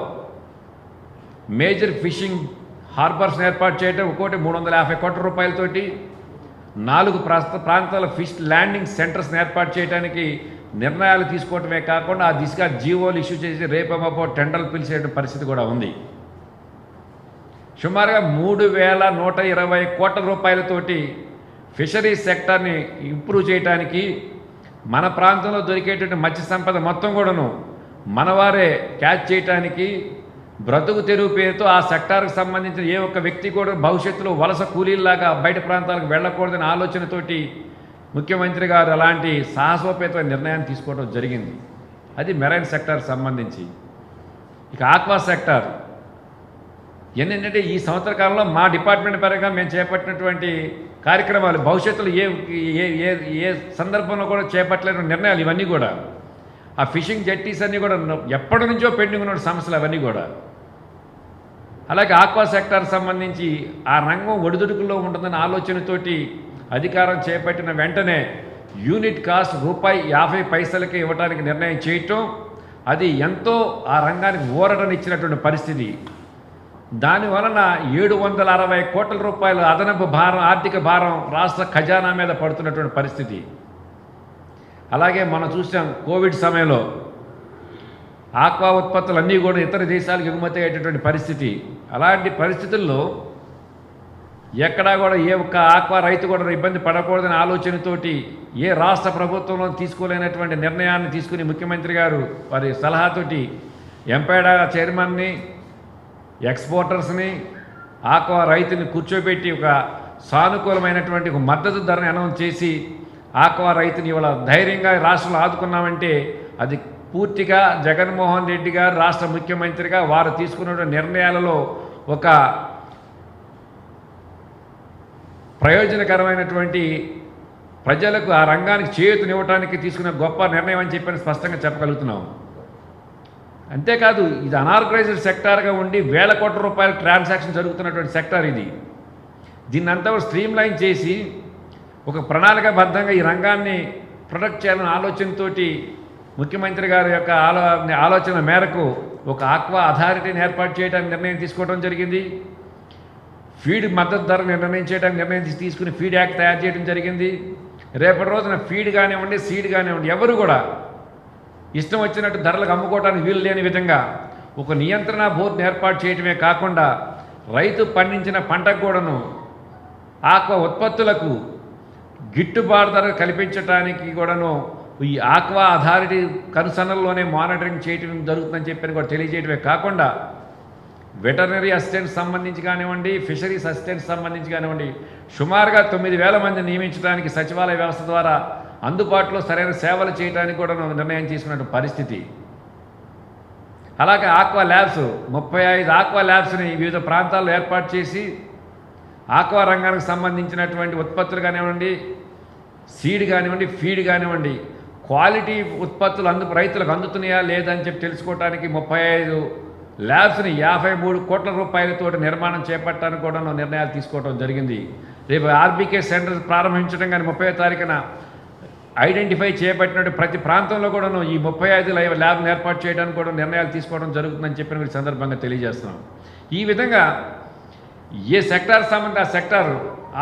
మేజర్ ఫిషింగ్ హార్బర్స్ ఏర్పాటు చేయడం, ఒక్కోటి 350 కోట్ల రూపాయలతోటి 4 ప్రాంతాల ఫిష్ ల్యాండింగ్ సెంటర్స్ని ఏర్పాటు చేయడానికి నిర్ణయాలు తీసుకోవటమే కాకుండా ఆ దిశగా జీవోలు ఇష్యూ చేసి రేపమాపో టెండర్లు పిలిచే పరిస్థితి కూడా ఉంది. సుమారుగా 3,120 కోట్ల రూపాయలతోటి ఫిషరీస్ సెక్టార్ని ఇంప్రూవ్ చేయడానికి, మన ప్రాంతంలో దొరికేటువంటి మత్స్య సంపద మొత్తం కూడాను మనవారే క్యాచ్ చేయడానికి, బ్రతుకు తెరువు పేరుతో ఆ సెక్టార్కి సంబంధించిన ఏ ఒక్క వ్యక్తి కూడా భవిష్యత్తులో వలస కూలీల్లాగా బయట ప్రాంతాలకు వెళ్ళకూడదనే ఆలోచనతోటి ముఖ్యమంత్రి గారు అలాంటి సాహసోపేతమైన నిర్ణయాన్ని తీసుకోవడం జరిగింది. అది మెరైన్ సెక్టార్ సంబంధించి. ఇక ఆక్వా సెక్టార్ ఏంటంటే ఈ సంవత్సర కాలంలో మా డిపార్ట్మెంట్ పరంగా మేము చేపట్టినటువంటి కార్యక్రమాలు భవిష్యత్తులో ఏ ఏ ఏ ఏ సందర్భంలో కూడా చేపట్టలేని నిర్ణయాలు ఇవన్నీ కూడా. ఆ ఫిషింగ్ జెట్టీస్ అన్నీ కూడా ఎప్పటి నుంచో పెండింగ్ ఉన్న సమస్యలు అవన్నీ కూడా. అలాగే ఆక్వా సెక్టార్ సంబంధించి ఆ రంగం ఒడిదుడుకుల్లో ఉంటుందన్న ఆలోచనతోటి అధికారం చేపట్టిన వెంటనే యూనిట్ కాస్ట్ ₹50 ఇవ్వడానికి నిర్ణయం చేయటం, అది ఎంతో ఆ రంగానికి ఊరటనిచ్చినటువంటి పరిస్థితి. దానివలన ₹760 కోట్ల అదనపు భారం, ఆర్థిక భారం రాష్ట్ర ఖజానా మీద పడుతున్నటువంటి పరిస్థితి. అలాగే మనం చూసాం కోవిడ్ సమయంలో ఆక్వా ఉత్పత్తులన్నీ కూడా ఇతర దేశాలకు ఎగుమతి అయ్యేటటువంటి పరిస్థితి. అలాంటి పరిస్థితుల్లో ఎక్కడా కూడా ఏ ఒక్క ఆక్వా రైతు కూడా ఇబ్బంది పడకూడదనే ఆలోచనతోటి ఏ రాష్ట్ర ప్రభుత్వంలో తీసుకోలేనటువంటి నిర్ణయాన్ని తీసుకుని ముఖ్యమంత్రి గారు వారి సలహాతోటి ఎంపేడా చైర్మన్ని, ఎక్స్పోర్టర్స్ని, ఆక్వా రైతుని కూర్చోబెట్టి ఒక సానుకూలమైనటువంటి ఒక మద్దతు ధరను అనౌన్స్ చేసి ఆక్వా రైతుని ఇవాళ ధైర్యంగా రాష్ట్రంలో ఆదుకున్నామంటే అది పూర్తిగా జగన్మోహన్ రెడ్డి గారు రాష్ట్ర ముఖ్యమంత్రిగా వారు తీసుకున్న నిర్ణయాలలో ఒక ప్రయోజనకరమైనటువంటి ప్రజలకు ఆ రంగానికి చేయూతనివ్వడానికి తీసుకున్న గొప్ప నిర్ణయం అని చెప్పని స్పష్టంగా చెప్పగలుగుతున్నాం. అంతేకాదు ఇది అనార్గనైజ్డ్ సెక్టార్గా ఉండి ₹1,000 కోట్ల ట్రాన్సాక్షన్ జరుగుతున్నటువంటి సెక్టార్ ఇది. దీన్నంతా స్ట్రీమ్ లైన్ చేసి ఒక ప్రణాళికాబద్ధంగా ఈ రంగాన్ని ప్రొటెక్ట్ చేయాలనే ఆలోచనతోటి ముఖ్యమంత్రి గారి యొక్క ఆలోచన మేరకు ఒక ఆక్వా అథారిటీని ఏర్పాటు చేయడానికి నిర్ణయం తీసుకోవడం జరిగింది. ఫీడ్ మద్దతు ధర నిర్ణయం తీసుకుని ఫీడ్ యాక్ట్ తయారు చేయడం జరిగింది. రేపటి రోజున ఫీడ్ కానివ్వండి, సీడ్ కానివ్వండి, ఎవరు కూడా ఇష్టం వచ్చినట్టు ధరలకు అమ్ముకోవడానికి వీలు లేని విధంగా ఒక నియంత్రణ బోర్డును ఏర్పాటు చేయడమే కాకుండా రైతు పండించిన పంటకు కూడాను ఆక్వా ఉత్పత్తులకు గిట్టుబాటు ధర కల్పించడానికి కూడాను ఈ ఆక్వా అథారిటీ కనుసన్నల్లోనే మానిటరింగ్ చేయడం జరుగుతుందని చెప్పని కూడా తెలియజేయడమే కాకుండా వెటర్నరీ అసిస్టెంట్స్ సంబంధించి కానివ్వండి, ఫిషరీస్ అసిస్టెంట్స్ సంబంధించి కానివ్వండి, సుమారుగా 9,000 మంది నియమించడానికి సచివాలయ వ్యవస్థ ద్వారా అందుబాటులో సరైన సేవలు చేయడానికి కూడా నిర్ణయం తీసుకున్న పరిస్థితి. అలాగే ఆక్వా ల్యాబ్స్ 35 ఆక్వా ల్యాబ్స్ని వివిధ ప్రాంతాల్లో ఏర్పాటు చేసి ఆక్వా రంగానికి సంబంధించినటువంటి ఉత్పత్తులు కానివ్వండి, సీడ్ కానివ్వండి, ఫీడ్ కానివ్వండి, క్వాలిటీ ఉత్పత్తులు రైతులకు అందుతున్నాయా లేదని చెప్పి తెలుసుకోవడానికి 35 ల్యాబ్స్ని ₹53 కోట్ల నిర్మాణం చేపట్టడానికి కూడా నిర్ణయాలు తీసుకోవడం జరిగింది. రేపు ఆర్బీకే సెంటర్ ప్రారంభించడం కానీ 30వ తారీఖున ఐడెంటిఫై చేపట్టినట్టు ప్రతి ప్రాంతంలో కూడాను ఈ 35 ల్యాబ్ను ఏర్పాటు చేయడానికి కూడా నిర్ణయాలు తీసుకోవడం జరుగుతుందని చెప్పిన మీరు సందర్భంగా తెలియజేస్తున్నాం. ఈ విధంగా ఏ సెక్టార్ సంబంధించి ఆ సెక్టార్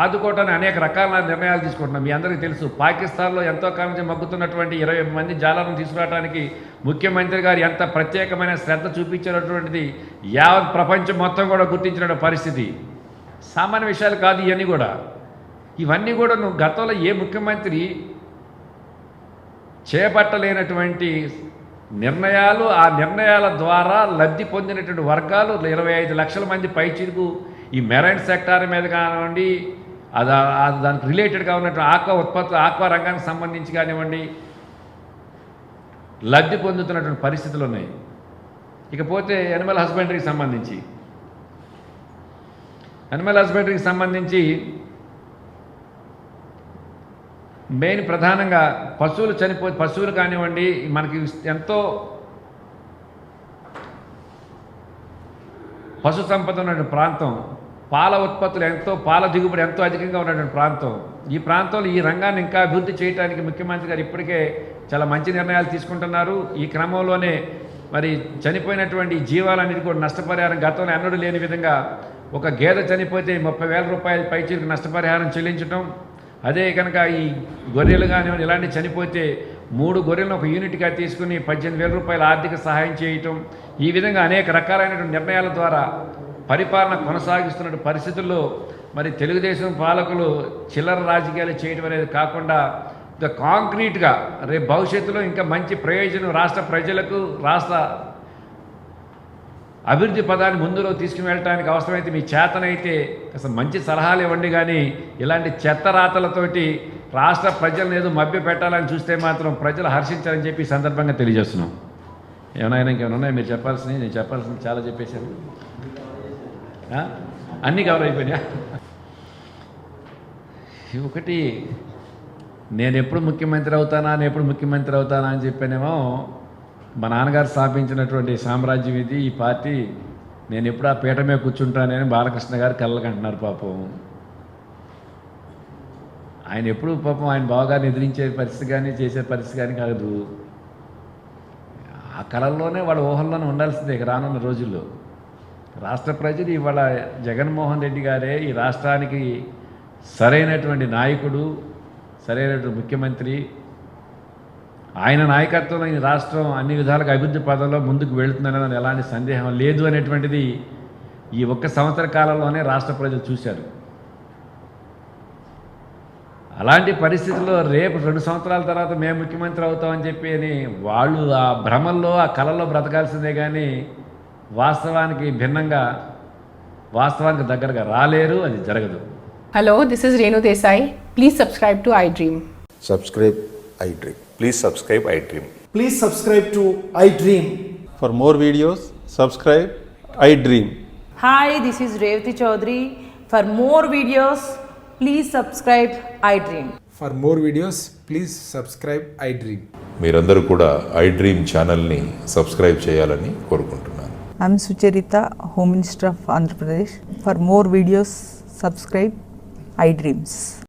ఆదుకోవడానికి అనేక రకాల నిర్ణయాలు తీసుకుంటున్నాం. మీ అందరికీ తెలుసు పాకిస్తాన్లో ఎంతో కాలం నుంచి మగ్గుతున్నటువంటి 20 మంది జాలర్లను తీసుకురావడానికి ముఖ్యమంత్రి గారు ఎంత ప్రత్యేకమైన శ్రద్ధ చూపించినటువంటిది యావత్ ప్రపంచం మొత్తం కూడా గుర్తించిన పరిస్థితి. సామాన్య విషయాలు కాదు ఇవన్నీ కూడా నువ్వు గతంలో ఏ ముఖ్యమంత్రి చేపట్టలేనటువంటి నిర్ణయాలు. ఆ నిర్ణయాల ద్వారా లబ్ధి పొందినటువంటి వర్గాలు 25 లక్షల మంది పైచిరుకు ఈ మెరైన్ సెక్టార్ మీద కానివ్వండి, దానికి రిలేటెడ్గా ఉన్నటువంటి ఆక్వా ఉత్పత్తులు, ఆక్వా రంగానికి సంబంధించి కానివ్వండి లబ్ధి పొందుతున్నటువంటి పరిస్థితులు ఉన్నాయి. ఇకపోతే యానిమల్ హస్బెండరీకి సంబంధించి మెయిన్ ప్రధానంగా పశువులు కానివ్వండి, మనకి ఎంతో పశు సంపద ఉన్నటువంటి ప్రాంతం, పాల ఉత్పత్తులు పాల దిగుబడి ఎంతో అధికంగా ఉన్నటువంటి ప్రాంతం. ఈ ప్రాంతంలో ఈ రంగాన్ని ఇంకా అభివృద్ధి చేయడానికి ముఖ్యమంత్రి గారు ఇప్పటికే చాలా మంచి నిర్ణయాలు తీసుకుంటున్నారు. ఈ క్రమంలోనే మరి చనిపోయినటువంటి జీవాలన్నిటి కూడా నష్టపరిహారం గతంలో ఎన్నడూ లేని విధంగా ఒక గేదె చనిపోతే ₹30,000 పైచీలకు నష్టపరిహారం చెల్లించడం. అదే కనుక ఈ గొర్రెలు కానివ్వండి ఇలాంటివి చనిపోతే 3 గొర్రెలను ఒక యూనిట్గా తీసుకుని ₹18,000 ఆర్థిక సహాయం చేయటం. ఈ విధంగా అనేక రకాలైనటువంటి నిర్ణయాల ద్వారా పరిపాలన కొనసాగిస్తున్న పరిస్థితుల్లో మరి తెలుగుదేశం పాలకులు చిల్లర రాజకీయాలు చేయడం అనేది కాకుండా కాంక్రీట్గా రేపు భవిష్యత్తులో ఇంకా మంచి ప్రయోజనం రాష్ట్ర ప్రజలకు, రాష్ట్ర అభివృద్ధి పదాన్ని ముందులో తీసుకుని వెళ్ళడానికి అవసరమైతే మీ చేతనైతే అసలు మంచి సలహాలు ఇవ్వండి. కానీ ఇలాంటి చెత్త రాతలతోటి రాష్ట్ర ప్రజలను ఏదో మభ్య పెట్టాలని చూస్తే మాత్రం ప్రజలు హర్షించాలని చెప్పి ఈ సందర్భంగా తెలియజేస్తున్నాం. ఏమైనా ఇంకేమైనా ఉన్నాయా మీరు చెప్పాల్సినవి? నేను చెప్పాల్సింది చాలా చెప్పేశాను. అన్నీ కవర్ అయిపోయినాయా? ఒకటి, నేను ఎప్పుడు ముఖ్యమంత్రి అవుతానా అని చెప్పానేమో, మా నాన్నగారు స్థాపించినటువంటి సామ్రాజ్యం ఇది, ఈ పార్టీ, నేను ఎప్పుడు ఆ పీట మీద కూర్చుంటానని బాలకృష్ణ గారు కళ్ళకి అంటున్నారు. పాపం ఆయన ఎప్పుడు పాపం ఆయన బావగారిని ఎదిరించే పరిస్థితి కానీ చేసే పరిస్థితి కానీ కాదు. ఆ కళల్లోనే వాళ్ళ ఊహల్లోనే ఉండాల్సిందే రానున్న రోజుల్లో. రాష్ట్ర ప్రజలు ఇవాళ జగన్మోహన్ రెడ్డి గారే ఈ రాష్ట్రానికి సరైనటువంటి నాయకుడు, సరైనటువంటి ముఖ్యమంత్రి. ఆయన నాయకత్వంలో ఈ రాష్ట్రం అన్ని విధాలుగా అభివృద్ధి పదంలో ముందుకు వెళుతుందనేది ఎలాంటి సందేహం లేదు అనేటువంటిది ఈ 1 సంవత్సర కాలంలోనే రాష్ట్ర ప్రజలు చూశారు. అలాంటి పరిస్థితుల్లో రేపు 2 సంవత్సరాల తర్వాత మేము ముఖ్యమంత్రి అవుతామని చెప్పి అని వాళ్ళు ఆ భ్రమల్లో, ఆ కళల్లో బ్రతకాల్సిందే కానీ వాస్తవానికి భిన్నంగా, వాస్తవానికి దగ్గరగా రాలేరు. అది జరగదు. Hello, this is Renu Desai. Please subscribe to iDream. Subscribe iDream. Please subscribe iDream. Please subscribe to iDream. For more videos, subscribe iDream. Hi, this is Revati Chaudhary. For more videos, please subscribe iDream. For more videos, please subscribe iDream. మీరందరూ కూడా iDream ఛానల్ని subscribe చేయాలని కోరుకుంటున్నాను. I'm Sucharita, Home Minister of Andhra Pradesh. For more videos, subscribe iDreams.